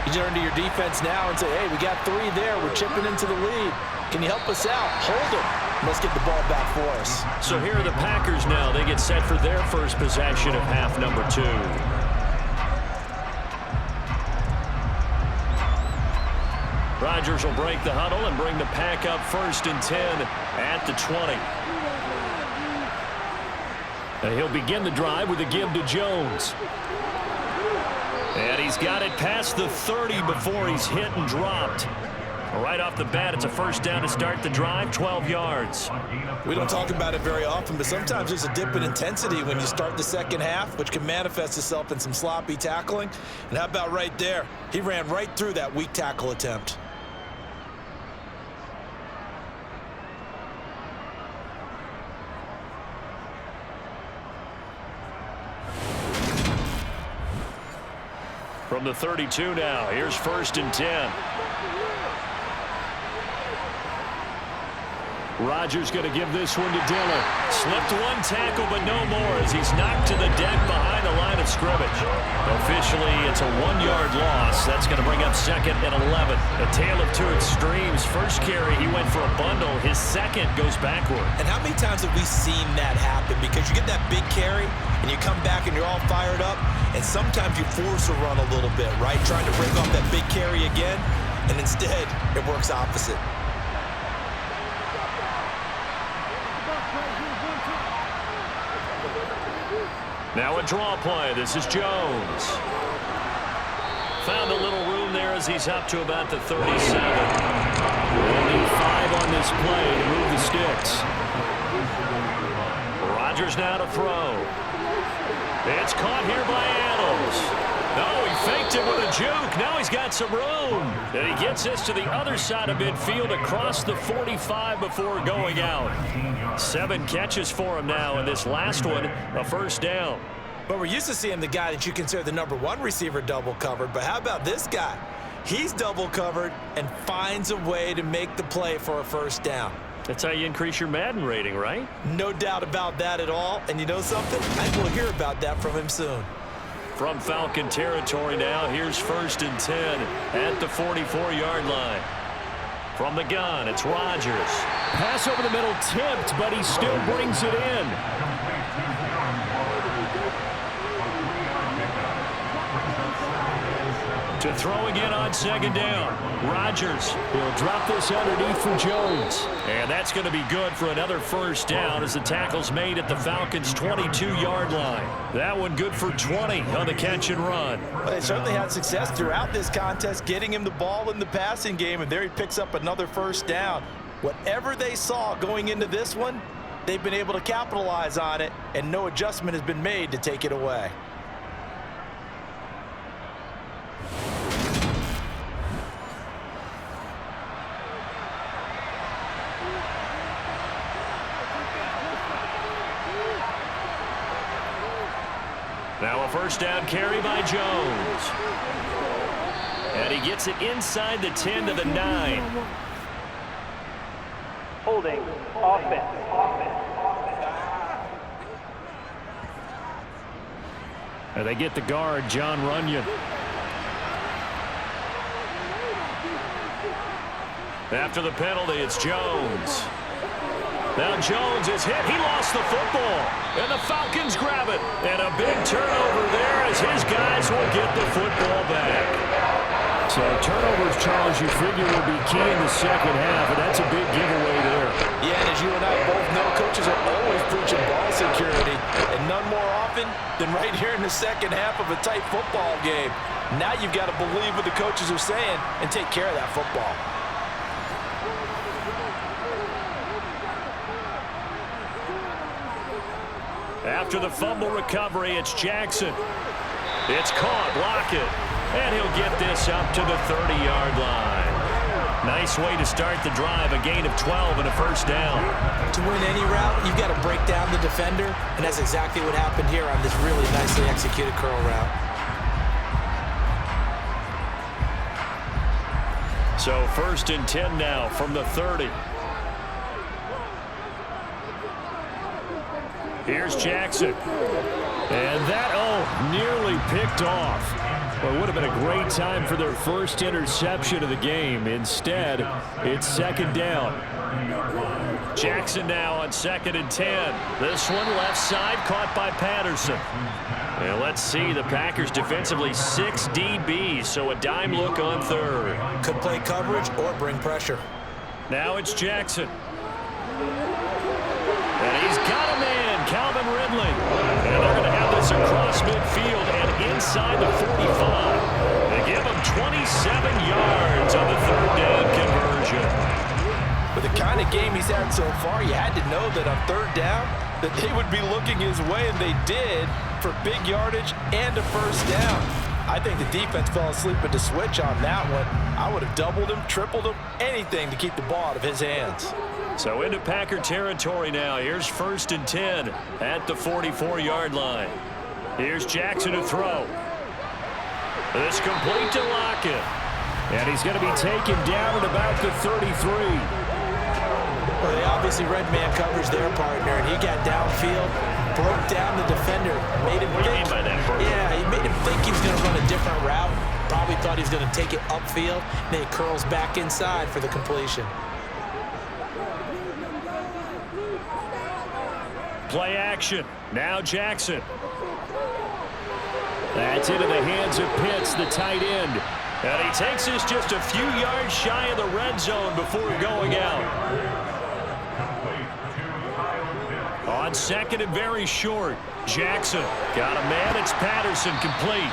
[SPEAKER 5] You turn to your defense now and say, hey, we got 3 there. We're chipping into the lead. Can you help us out? Hold it. Let's get the ball back for us.
[SPEAKER 2] So here are the Packers now. They get set for their first possession of half number 2. Rodgers will break the huddle and bring the Pack up 1st and 10 at the 20. And he'll begin the drive with a give to Jones. And he's got it past the 30 before he's hit and dropped. Right off the bat, it's a first down to start the drive, 12 yards.
[SPEAKER 3] We don't talk about it very often, but sometimes there's a dip in intensity when you start the second half, which can manifest itself in some sloppy tackling. And how about right there? He ran right through that weak tackle attempt.
[SPEAKER 2] From the 32 now, here's 1st and 10. Rodgers going to give this one to Dillon. Slipped one tackle, but no more as he's knocked to the deck behind the line of scrimmage. Officially, it's a 1-yard loss. That's going to bring up 2nd and 11. A tale of two extremes. First carry, he went for a bundle. His second goes backward.
[SPEAKER 3] And how many times have we seen that happen? Because you get that big carry, and you come back and you're all fired up, and sometimes you force a run a little bit, right? Trying to break off that big carry again, and instead, it works opposite.
[SPEAKER 2] Now a draw play. This is Jones. Found a little room there as he's up to about the 37. They'll need 5 on this play to move the sticks. Rodgers now to throw. It's caught here by Adams. No, he faked it with a juke. Now he's got some room. And he gets this to the other side of midfield across the 45 before going out. 7 catches for him now, and this last one, a first down.
[SPEAKER 3] But we're used to seeing the guy that you consider the #1 receiver double covered. But how about this guy? He's double covered and finds a way to make the play for a first down.
[SPEAKER 2] That's how you increase your Madden rating, right?
[SPEAKER 3] No doubt about that at all. And you know something? I think we'll hear about that from him soon.
[SPEAKER 2] From Falcon territory now, here's 1st and 10 at the 44-yard line. From the gun, it's Rodgers. Pass over the middle tipped, but he still brings it in. To throw again on 2nd down. Rodgers will drop this underneath for Jones. And that's going to be good for another first down as the tackle's made at the Falcons' 22-yard line. That one good for 20 on the catch and run.
[SPEAKER 5] Well, they certainly had success throughout this contest getting him the ball in the passing game, and there he picks up another first down. Whatever they saw going into this one, they've been able to capitalize on it, and no adjustment has been made to take it away.
[SPEAKER 2] Now a first down carry by Jones. And he gets it inside the 10 to the 9.
[SPEAKER 7] Holding offense.
[SPEAKER 2] And they get the guard, John Runyon. After the penalty, it's Jones. Now Jones is hit. He lost the football. And the Falcons grab it. And a big turnover there as his guys will get the football back. So turnovers, Charles, you figure will be key in the second half, and that's a big giveaway there.
[SPEAKER 5] Yeah, and as you and I both know, coaches are always preaching ball security, and none more often than right here in the second half of a tight football game. Now you've got to believe what the coaches are saying and take care of that football.
[SPEAKER 2] After the fumble recovery, it's Jackson. It's caught, block it, and he'll get this up to the 30-yard line. Nice way to start the drive, a gain of 12 and a first down.
[SPEAKER 3] To win any route, you've got to break down the defender, and that's exactly what happened here on this really nicely executed curl route.
[SPEAKER 2] So 1st and 10 now from the 30. Here's Jackson. And that, nearly picked off. Well, it would have been a great time for their first interception of the game. Instead, it's 2nd down. Jackson now on 2nd and 10. This one left side caught by Patterson. And let's see, the Packers defensively 6 DBs, so a dime look on 3rd.
[SPEAKER 3] Could play coverage or bring pressure.
[SPEAKER 2] Now it's Jackson. And he's got a man, Calvin Ridley. And they're going to have this across midfield and inside the 45. They give him 27 yards on the 3rd down conversion.
[SPEAKER 5] With the kind of game he's had so far, you had to know that on 3rd down that they would be looking his way, and they did, for big yardage and a first down. I think the defense fell asleep at the switch on that one. I would have doubled him, tripled him, anything to keep the ball out of his hands.
[SPEAKER 2] So into Packer territory now. Here's 1st and 10 at the 44-yard line. Here's Jackson to throw. This complete to Lockett. And he's going to be taken down at about the 33.
[SPEAKER 3] They obviously read man coverage their partner, and he got downfield, broke down the defender, made him think. What do you mean by that, bro? Yeah, he made him think he was going to run a different route. Probably thought he was going to take it upfield. Then he curls back inside for the completion.
[SPEAKER 2] Play action. Now Jackson. That's into the hands of Pitts, the tight end. And he takes this just a few yards shy of the red zone before going out. On second and very short, Jackson got a man. It's Patterson complete.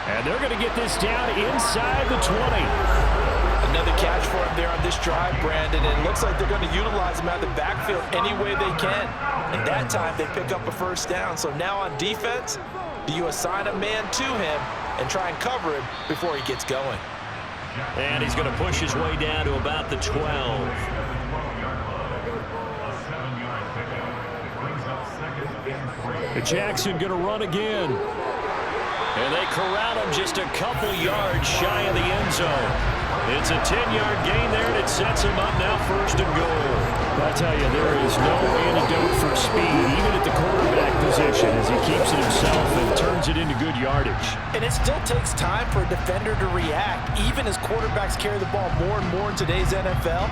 [SPEAKER 2] And they're going to get this down inside the 20.
[SPEAKER 5] Another catch for him there on this drive, Brandon. And it looks like they're going to utilize him out of the backfield any way they can. And that time they pick up a first down. So now on defense, do you assign a man to him and try and cover him before he gets going?
[SPEAKER 2] And he's going to push his way down to about the 12. Jackson going to run again. And they corral him just a couple yards shy of the end zone. It's a 10-yard gain there, and it sets him up now first and goal. I tell you, there is no antidote for speed, even at the quarterback position, as he keeps it himself and turns it into good yardage.
[SPEAKER 5] And it still takes time for a defender to react, even as quarterbacks carry the ball more and more in today's NFL.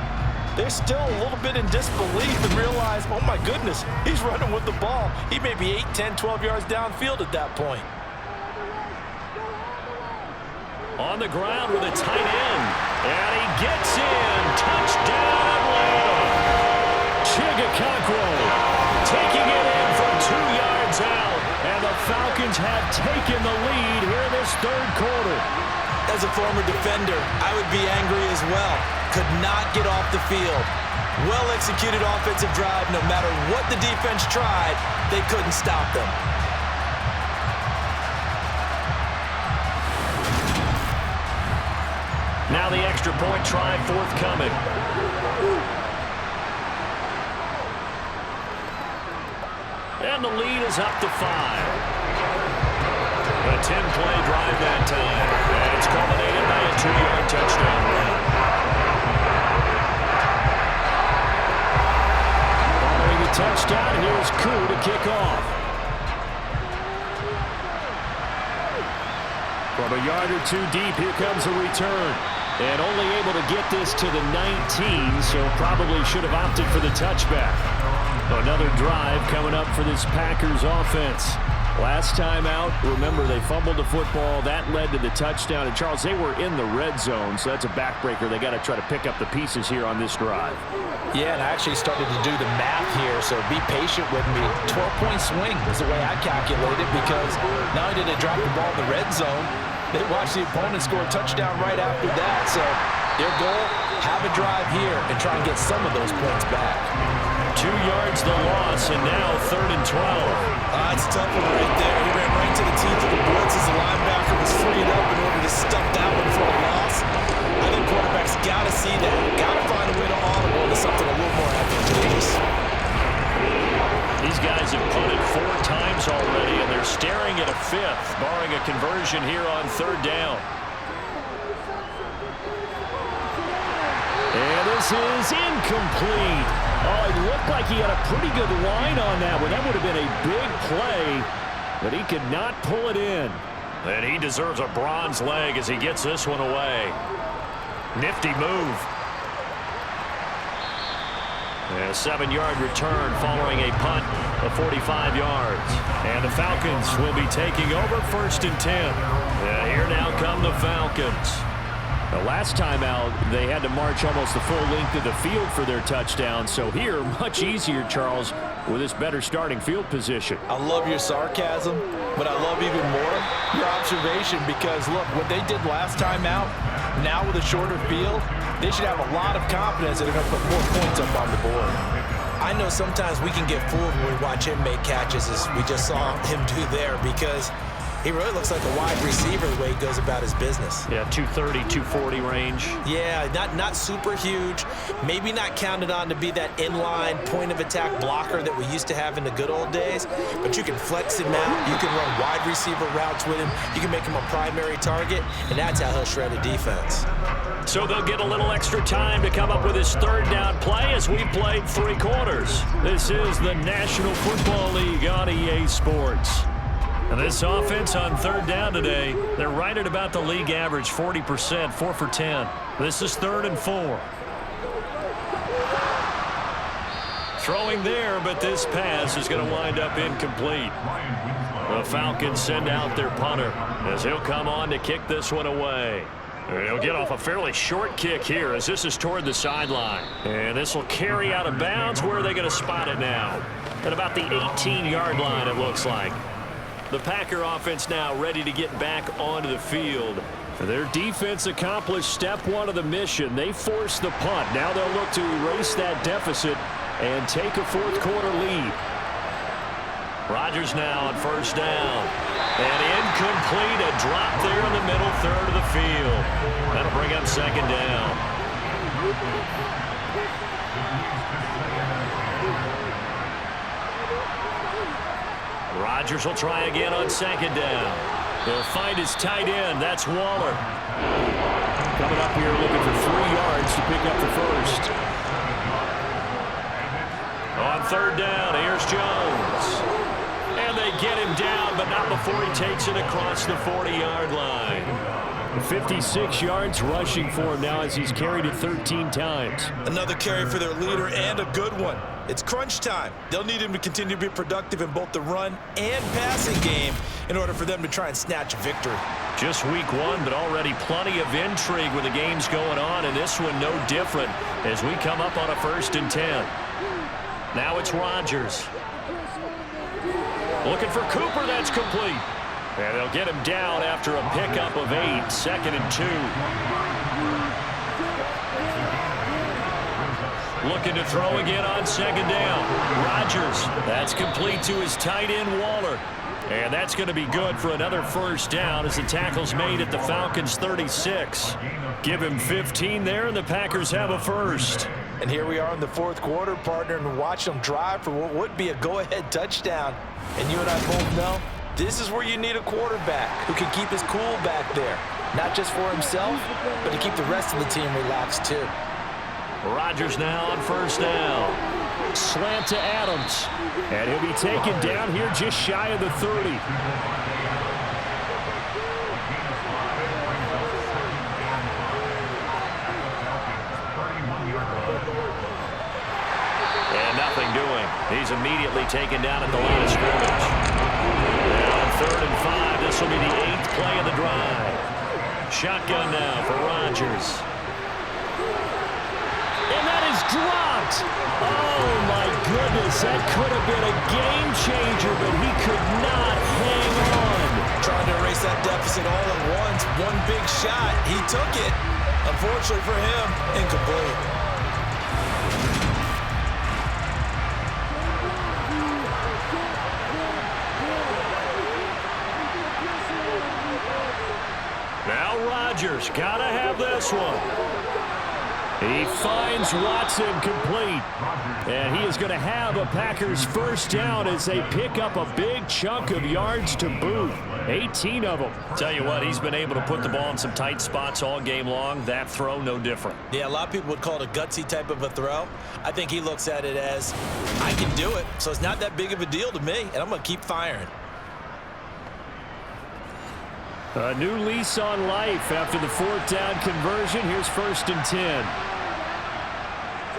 [SPEAKER 5] They're still a little bit in disbelief and realize, oh my goodness, he's running with the ball. He may be 8, 10, 12 yards downfield at that point.
[SPEAKER 2] On the ground with a tight end. And he gets in. Touchdown, Atlanta. Chigakonkwo taking it in from 2 yards out. And the Falcons have taken the lead here in this third quarter.
[SPEAKER 3] As a former defender, I would be angry as well. Could not get off the field. Well-executed offensive drive. No matter what the defense tried, they couldn't stop them.
[SPEAKER 2] Now the extra point try forthcoming. And the lead is up to 5. A 10-play drive that time. And it's culminated by a 2-yard touchdown run. Following the touchdown, here's Koo to kick off. From a yard or two deep, here comes a return. And only able to get this to the 19, so probably should have opted for the touchback. Another drive coming up for this Packers offense. Last time out, remember, they fumbled the football. That led to the touchdown. And, Charles, they were in the red zone, so that's a backbreaker. They got to try to pick up the pieces here on this drive.
[SPEAKER 5] Yeah, and I actually started to do the math here, so be patient with me. 12-point swing is the way I calculate it, because not only did they drop the ball in the red zone, they watched the opponent score a touchdown right after that. So their goal, have a drive here and try and get some of those points back.
[SPEAKER 2] 2 yards the loss, and now 3rd and 12.
[SPEAKER 3] It's a tough one right there. He ran right to the teeth of the blitz as the linebacker was freed up in order to stuff that one for a loss. I think quarterbacks got to see that. Got to find a way to audible to something a little more advantageous.
[SPEAKER 2] These guys have punted 4 times already, and they're staring at a 5th, barring a conversion here on 3rd down. And this is incomplete. Oh, it looked like he had a pretty good line on that one. That would have been a big play, but he could not pull it in. And he deserves a bronze leg as he gets this one away. Nifty move. And a 7-yard return following a punt of 45 yards. And the Falcons will be taking over 1st and 10. And here now come the Falcons. The last time out, they had to march almost the full length of the field for their touchdown. So here, much easier, Charles, with this better starting field position.
[SPEAKER 5] I love your sarcasm, but I love even more your observation, because, look, what they did last time out, now with a shorter field, they should have a lot of confidence that they're going to put more points up on the board.
[SPEAKER 3] I know sometimes we can get fooled when we watch him make catches, as we just saw him do there, because he really looks like a wide receiver the way he goes about his business.
[SPEAKER 2] Yeah, 230, 240 range.
[SPEAKER 3] Yeah, not super huge. Maybe not counted on to be that inline point-of-attack blocker that we used to have in the good old days. But you can flex him out. You can run wide receiver routes with him. You can make him a primary target, and that's how he'll shred a defense.
[SPEAKER 2] So they'll get a little extra time to come up with his third down play as we played 3 quarters. This is the National Football League on EA Sports. And this offense on third down today, they're right at about the league average, 40%, 4 for 10. This is 3rd and 4. Throwing there, but this pass is going to wind up incomplete. The Falcons send out their punter as he'll come on to kick this one away. He'll get off a fairly short kick here as this is toward the sideline. And this will carry out of bounds. Where are they going to spot it now? At about the 18-yard line, it looks like. The Packer offense now ready to get back onto the field. Their defense accomplished step 1 of the mission. They forced the punt. Now they'll look to erase that deficit and take a 4th quarter lead. Rodgers now on 1st down. And incomplete, a drop there in the middle 3rd of the field. That'll bring up 2nd down. Rodgers will try again on 2nd down. He'll find his tight end. That's Waller. Coming up here looking for 3 yards to pick up the first. On 3rd down, here's Jones. And they get him down, but not before he takes it across the 40-yard line. 56 yards rushing for him now as he's carried it 13 times.
[SPEAKER 3] Another carry for their leader and a good one. It's crunch time. They'll need him to continue to be productive in both the run and passing game in order for them to try and snatch a victory.
[SPEAKER 2] Just week 1, but already plenty of intrigue with the games going on, and this one no different as we come up on a 1st and 10. Now it's Rodgers. Looking for Cooper, that's complete. And they'll get him down after a pickup of 8, 2nd and 2. Looking to throw again on 2nd down. Rodgers, that's complete to his tight end, Waller. And that's going to be good for another 1st down as the tackle's made at the Falcons' 36. Give him 15 there, and the Packers have a 1st.
[SPEAKER 5] And here we are in the 4th quarter, partner, and watch them drive for what would be a go-ahead touchdown. And you and I both know this is where you need a quarterback who can keep his cool back there. Not just for himself, but to keep the rest of the team relaxed too.
[SPEAKER 2] Rodgers now on 1st down. Slant to Adams. And he'll be taken down here just shy of the 30. Nothing doing. He's immediately taken down at the line of scrimmage. And on 3rd and 5, this will be the 8th play of the drive. Shotgun now for Rodgers. And that is dropped. Oh, my goodness. That could have been a game changer, but he could not hang on.
[SPEAKER 3] Trying to erase that deficit all at once. One big shot. He took it. Unfortunately for him, incomplete.
[SPEAKER 2] Rodgers gotta have this one. He finds Watson complete. And he is going to have a Packers 1st down as they pick up a big chunk of yards to boot. 18 of them. Tell you what, he's been able to put the ball in some tight spots all game long. That throw, no different.
[SPEAKER 3] Yeah, a lot of people would call it a gutsy type of a throw. I think he looks at it as, I can do it, so it's not that big of a deal to me, and I'm going to keep firing.
[SPEAKER 2] A new lease on life after the 4th down conversion. Here's 1st and 10.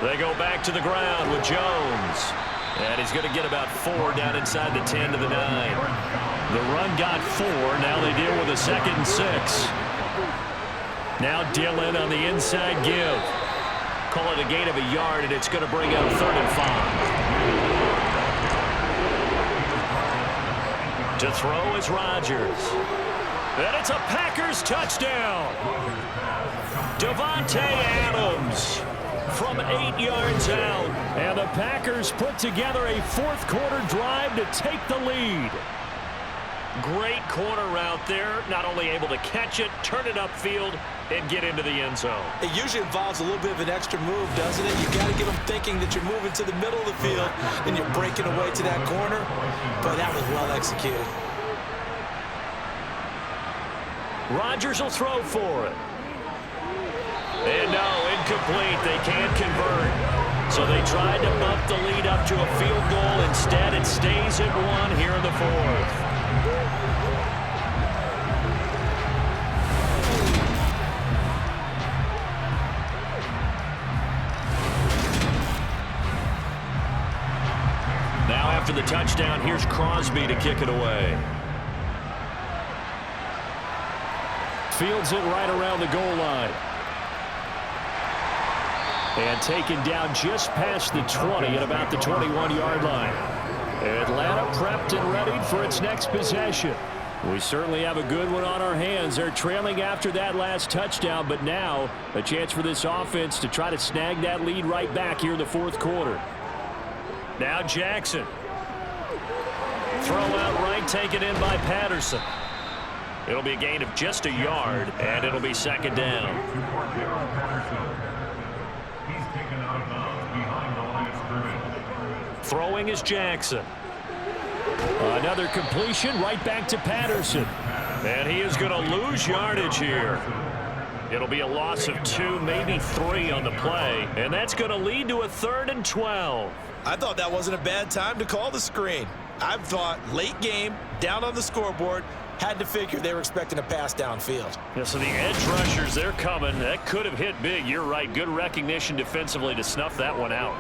[SPEAKER 2] They go back to the ground with Jones. And he's going to get about 4 down inside the 10 to the 9. The run got 4. Now they deal with a 2nd and 6. Now Dillon on the inside give. Call it a gain of a yard, and it's going to bring up 3rd and 5. To throw is Rodgers. And it's a Packers touchdown. Devante Adams from 8 yards out. And the Packers put together a 4th quarter drive to take the lead. Great corner route there. Not only able to catch it, turn it upfield, and get into the end zone.
[SPEAKER 3] It usually involves a little bit of an extra move, doesn't it? You got to get them thinking that you're moving to the middle of the field and you're breaking away to that corner. But that was well executed.
[SPEAKER 2] Rodgers will throw for it. And no, incomplete. They can't convert. So they tried to bump the lead up to a field goal. Instead, it stays at 1 here in the fourth. Now after the touchdown, here's Crosby to kick it away. Fields it right around the goal line. And taken down just past the 20 at about the 21-yard line. Atlanta prepped and ready for its next possession. We certainly have a good one on our hands. They're trailing after that last touchdown, but now a chance for this offense to try to snag that lead right back here in the fourth quarter. Now Jackson. Throw out right, taken in by Patterson. It'll be a gain of just a yard, and it'll be second down. Throwing is Jackson. Another completion right back to Patterson. And he is going to lose yardage here. It'll be a loss of 2, maybe 3 on the play. And that's going to lead to a 3rd and 12.
[SPEAKER 3] I thought that wasn't a bad time to call the screen. I thought late game, down on the scoreboard, had to figure they were expecting a pass downfield.
[SPEAKER 2] Yeah, so the edge rushers, they're coming. That could have hit big. You're right. Good recognition defensively to snuff that one out.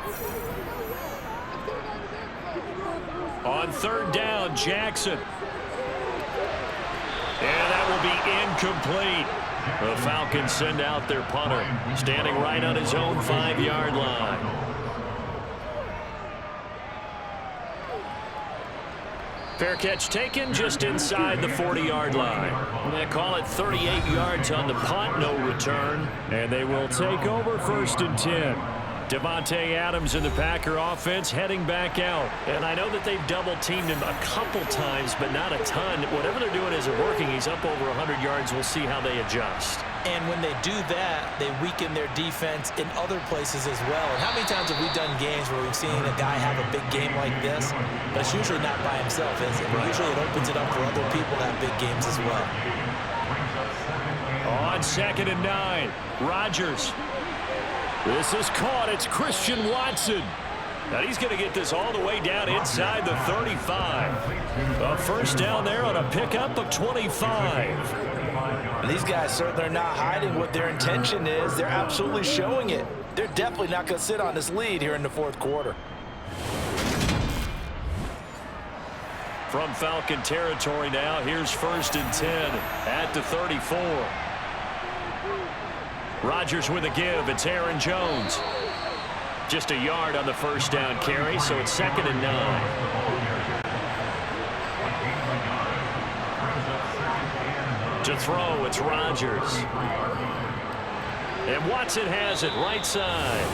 [SPEAKER 2] On 3rd down, Jackson. And that will be incomplete. The Falcons send out their punter, standing right on his own 5-yard line. Fair catch taken just inside the 40-yard line. They call it 38 yards on the punt, no return. And they will take over 1st and 10. Devante Adams in the Packer offense heading back out. And I know that they've double-teamed him a couple times, but not a ton. Whatever they're doing isn't working. He's up over 100 yards. We'll see how they adjust.
[SPEAKER 3] And when they do that, they weaken their defense in other places as well. And how many times have we done games where we've seen a guy have a big game like this? But it's usually not by himself, is it? Usually it opens it up for other people to have big games as well.
[SPEAKER 2] On 2nd and 9, Rodgers. This is caught. It's Christian Watson. Now he's going to get this all the way down inside the 35. A first down there on a pickup of 25.
[SPEAKER 5] And these guys certainly are not hiding what their intention is. They're absolutely showing it. They're definitely not going to sit on this lead here in the fourth quarter.
[SPEAKER 2] From Falcon territory now, here's 1st and 10 at the 34. Rodgers with a give. It's Aaron Jones. Just a yard on the first down carry, so it's 2nd and 9. To throw, it's Rodgers. And Watson has it right side.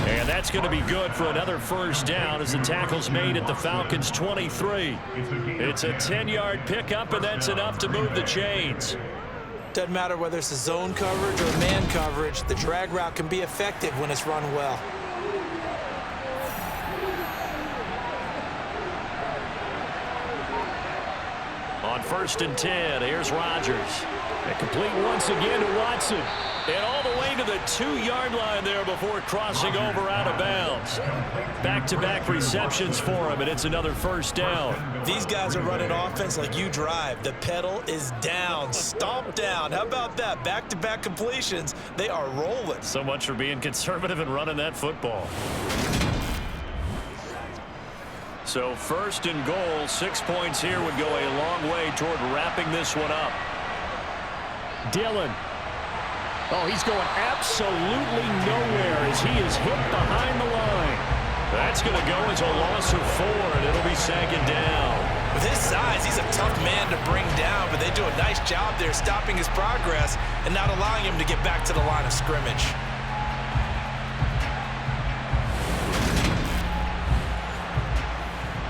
[SPEAKER 2] And that's going to be good for another first down as the tackle's made at the Falcons' 23. It's a 10-yard pickup, and that's enough to move the chains.
[SPEAKER 3] Doesn't matter whether it's a zone coverage or man coverage, the drag route can be effective when it's run well.
[SPEAKER 2] On 1st and 10, here's Rodgers. And complete once again to Watson. And all the way to the 2-yard line there before crossing over out of bounds. Back-to-back receptions for him, and it's another first down.
[SPEAKER 3] These guys are running offense like you drive. The pedal is down, stomped down. How about that? Back-to-back completions. They are rolling.
[SPEAKER 2] So much for being conservative and running that football. So 1st and goal, 6 points here would go a long way toward wrapping this one up. Dillon. Oh, he's going absolutely nowhere as he is hit behind the line. That's going to go as a loss of 4, and it'll be 2nd down.
[SPEAKER 3] With his size, he's a tough man to bring down, but they do a nice job there stopping his progress and not allowing him to get back to the line of scrimmage.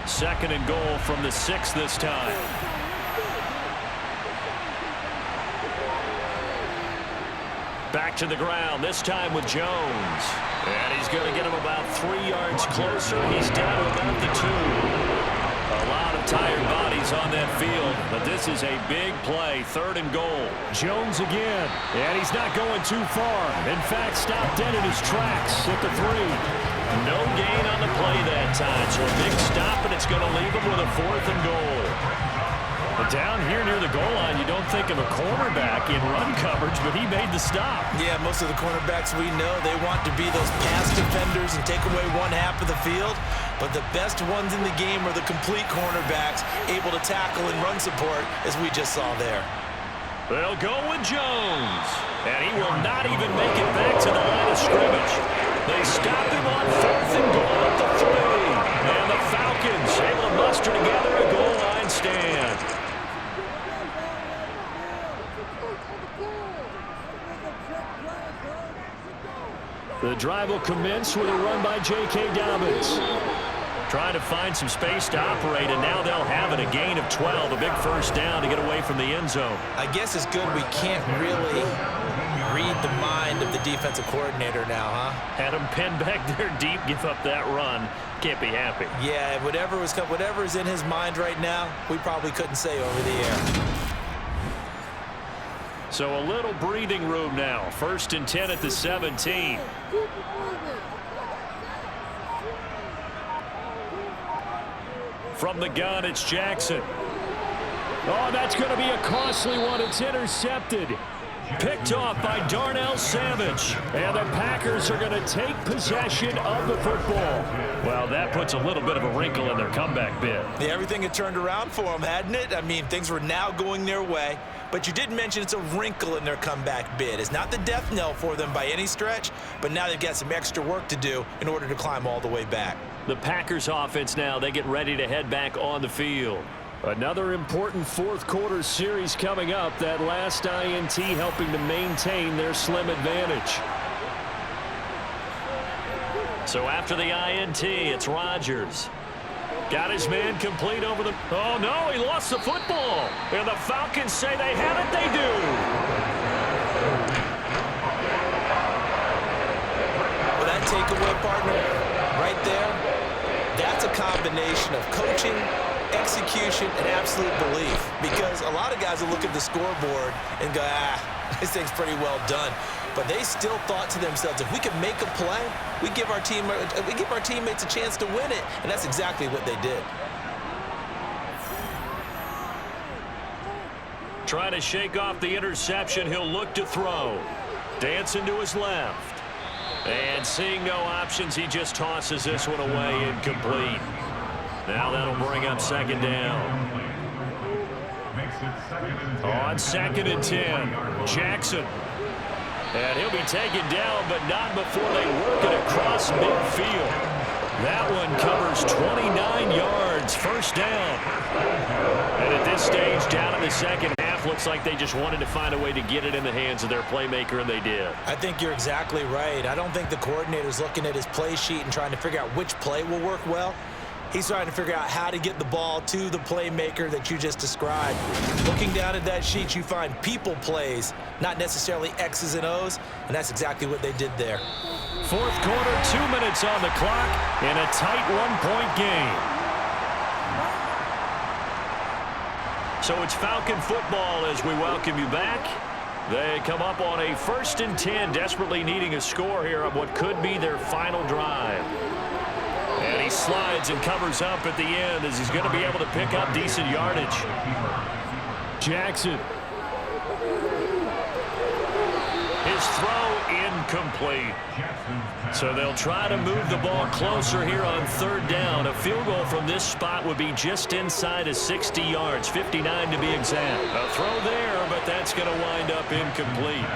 [SPEAKER 2] Second and goal from the 6 this time. Back to the ground, this time with Jones. And he's going to get him about 3 yards closer. He's down to about the 2. A lot of tired bodies guys on that field, but this is a big play, 3rd and goal. Jones again, and he's not going too far. In fact, stopped dead in his tracks at the 3. No gain on the play that time, so a big stop, and it's going to leave him with a 4th and goal. But down here near the goal line, you don't think of a cornerback in run coverage, but he made the stop.
[SPEAKER 3] Yeah, most of the cornerbacks we know, they want to be those pass defenders and take away one half of the field. But the best ones in the game are the complete cornerbacks, able to tackle and run support, as we just saw there.
[SPEAKER 2] They'll go with Jones, and he will not even make it back to the line of scrimmage. They stopped him on 4th and goal at the 3, and the Falcons able to muster together a goal line stand. The drive will commence with a run by J.K. Dobbins. Trying to find some space to operate, and now they'll have it. A gain of 12, a big first down to get away from the end zone.
[SPEAKER 3] I guess it's good we can't really read the mind of the defensive coordinator now, huh?
[SPEAKER 2] Had him pinned back there deep, give up that run. Can't be happy.
[SPEAKER 3] Yeah, whatever is in his mind right now, we probably couldn't say over the air.
[SPEAKER 2] So a little breathing room now. 1st and 10 at the 17. From the gun, it's Jackson. Oh, that's going to be a costly one. It's intercepted. Picked off by Darnell Savage. And the Packers are going to take possession of the football. Well, that puts a little bit of a wrinkle in their comeback bid.
[SPEAKER 3] Yeah, everything had turned around for them, hadn't it? I mean, things were now going their way. But you did mention it's a wrinkle in their comeback bid. It's not the death knell for them by any stretch, but now they've got some extra work to do in order to climb all the way back.
[SPEAKER 2] The Packers offense now, they get ready to head back on the field. Another important 4th quarter series coming up. That last INT helping to maintain their slim advantage. So after the INT, it's Rodgers. Got his man complete over the... Oh, no, he lost the football. And the Falcons say they have it. They do.
[SPEAKER 3] Well, that takeaway, partner, right there, that's a combination of coaching, execution, and absolute belief. Because a lot of guys will look at the scoreboard and go, this thing's pretty well done. But they still thought to themselves, if we can make a play, we give our teammates a chance to win it. And that's exactly what they did.
[SPEAKER 2] Trying to shake off the interception, he'll look to throw. Dancing to his left. And seeing no options, he just tosses this one away, incomplete. Now that'll bring up 2nd down. On 2nd and 10, Jackson. And he'll be taken down, but not before they work it across midfield. That one covers 29 yards, 1st down. And at this stage, down in the second half, looks like they just wanted to find a way to get it in the hands of their playmaker, and they did.
[SPEAKER 3] I think you're exactly right. I don't think the coordinator's looking at his play sheet and trying to figure out which play will work well. He's trying to figure out how to get the ball to the playmaker that you just described. Looking down at that sheet, you find people plays, not necessarily X's and O's, and that's exactly what they did there.
[SPEAKER 2] 4th quarter, 2 minutes on the clock, in a tight 1-point game. So it's Falcon football as we welcome you back. They come up on a 1st and 10, desperately needing a score here on what could be their final drive. And he slides and covers up at the end as he's going to be able to pick up decent yardage. Jackson. His throw incomplete. So they'll try to move the ball closer here on 3rd down. A field goal from this spot would be just inside of 60 yards, 59 to be exact. A throw there, but that's going to wind up incomplete.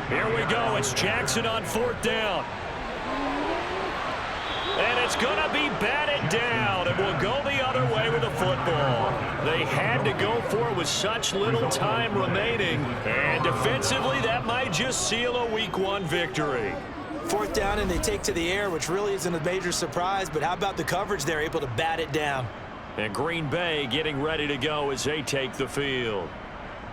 [SPEAKER 2] Here we go. It's Jackson on 4th down. And it's going to be batted down, and we'll go the other way with the football. They had to go for it with such little time remaining, and defensively, that might just seal a Week 1 victory.
[SPEAKER 3] 4th down, and they take to the air, which really isn't a major surprise, but how about the coverage? They're able to bat it down.
[SPEAKER 2] And Green Bay getting ready to go as they take the field.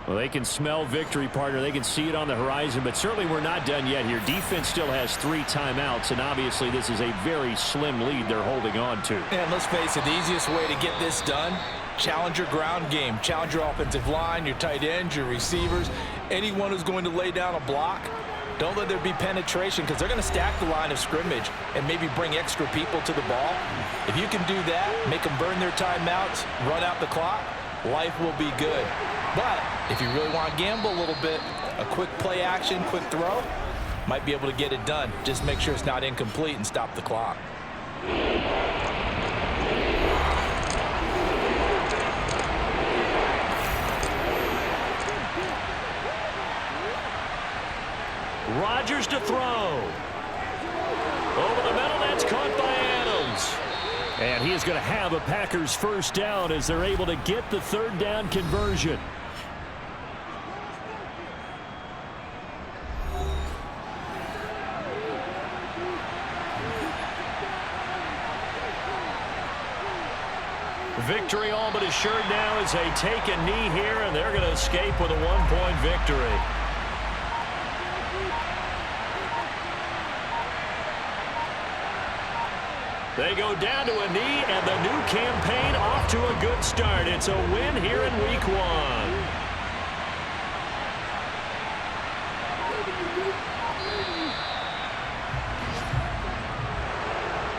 [SPEAKER 2] Well, they can smell victory, partner. They can see it on the horizon, but certainly we're not done yet here. Defense still has 3 timeouts, and obviously this is a very slim lead they're holding on to.
[SPEAKER 5] And let's face it, the easiest way to get this done, challenge your ground game. Challenge your offensive line, your tight ends, your receivers, anyone who's going to lay down a block. Don't let there be penetration because they're going to stack the line of scrimmage and maybe bring extra people to the ball. If you can do that, make them burn their timeouts, run out the clock, life will be good. But if you really want to gamble a little bit, a quick play action, quick throw, might be able to get it done. Just make sure it's not incomplete and stop the clock.
[SPEAKER 2] Rodgers to throw. Over the middle, that's caught by Adams. And he is going to have a Packers first down as they're able to get the 3rd down conversion. Victory all but assured now as they take a knee here, and they're going to escape with a 1-point victory. They go down to a knee, and the new campaign off to a good start. It's a win here in Week 1.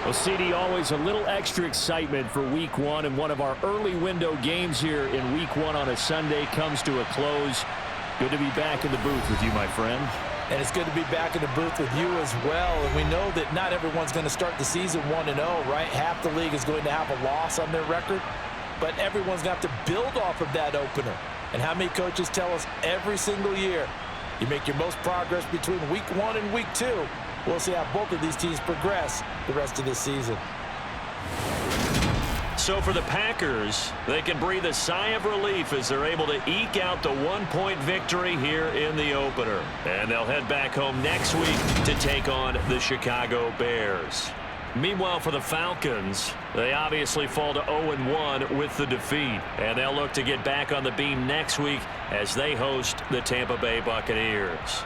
[SPEAKER 2] Well, CD, always a little extra excitement for Week 1, and one of our early window games here in Week 1 on a Sunday comes to a close. Good to be back in the booth with you, my friend.
[SPEAKER 5] And it's good to be back in the booth with you as well. And we know that not everyone's going to start the season 1-0, right? Half the league is going to have a loss on their record. But everyone's going to have to build off of that opener. And how many coaches tell us every single year, you make your most progress between Week 1 and Week 2. We'll see how both of these teams progress the rest of this season.
[SPEAKER 2] So for the Packers, they can breathe a sigh of relief as they're able to eke out the 1-point victory here in the opener. And they'll head back home next week to take on the Chicago Bears. Meanwhile, for the Falcons, they obviously fall to 0-1 with the defeat. And they'll look to get back on the beam next week as they host the Tampa Bay Buccaneers.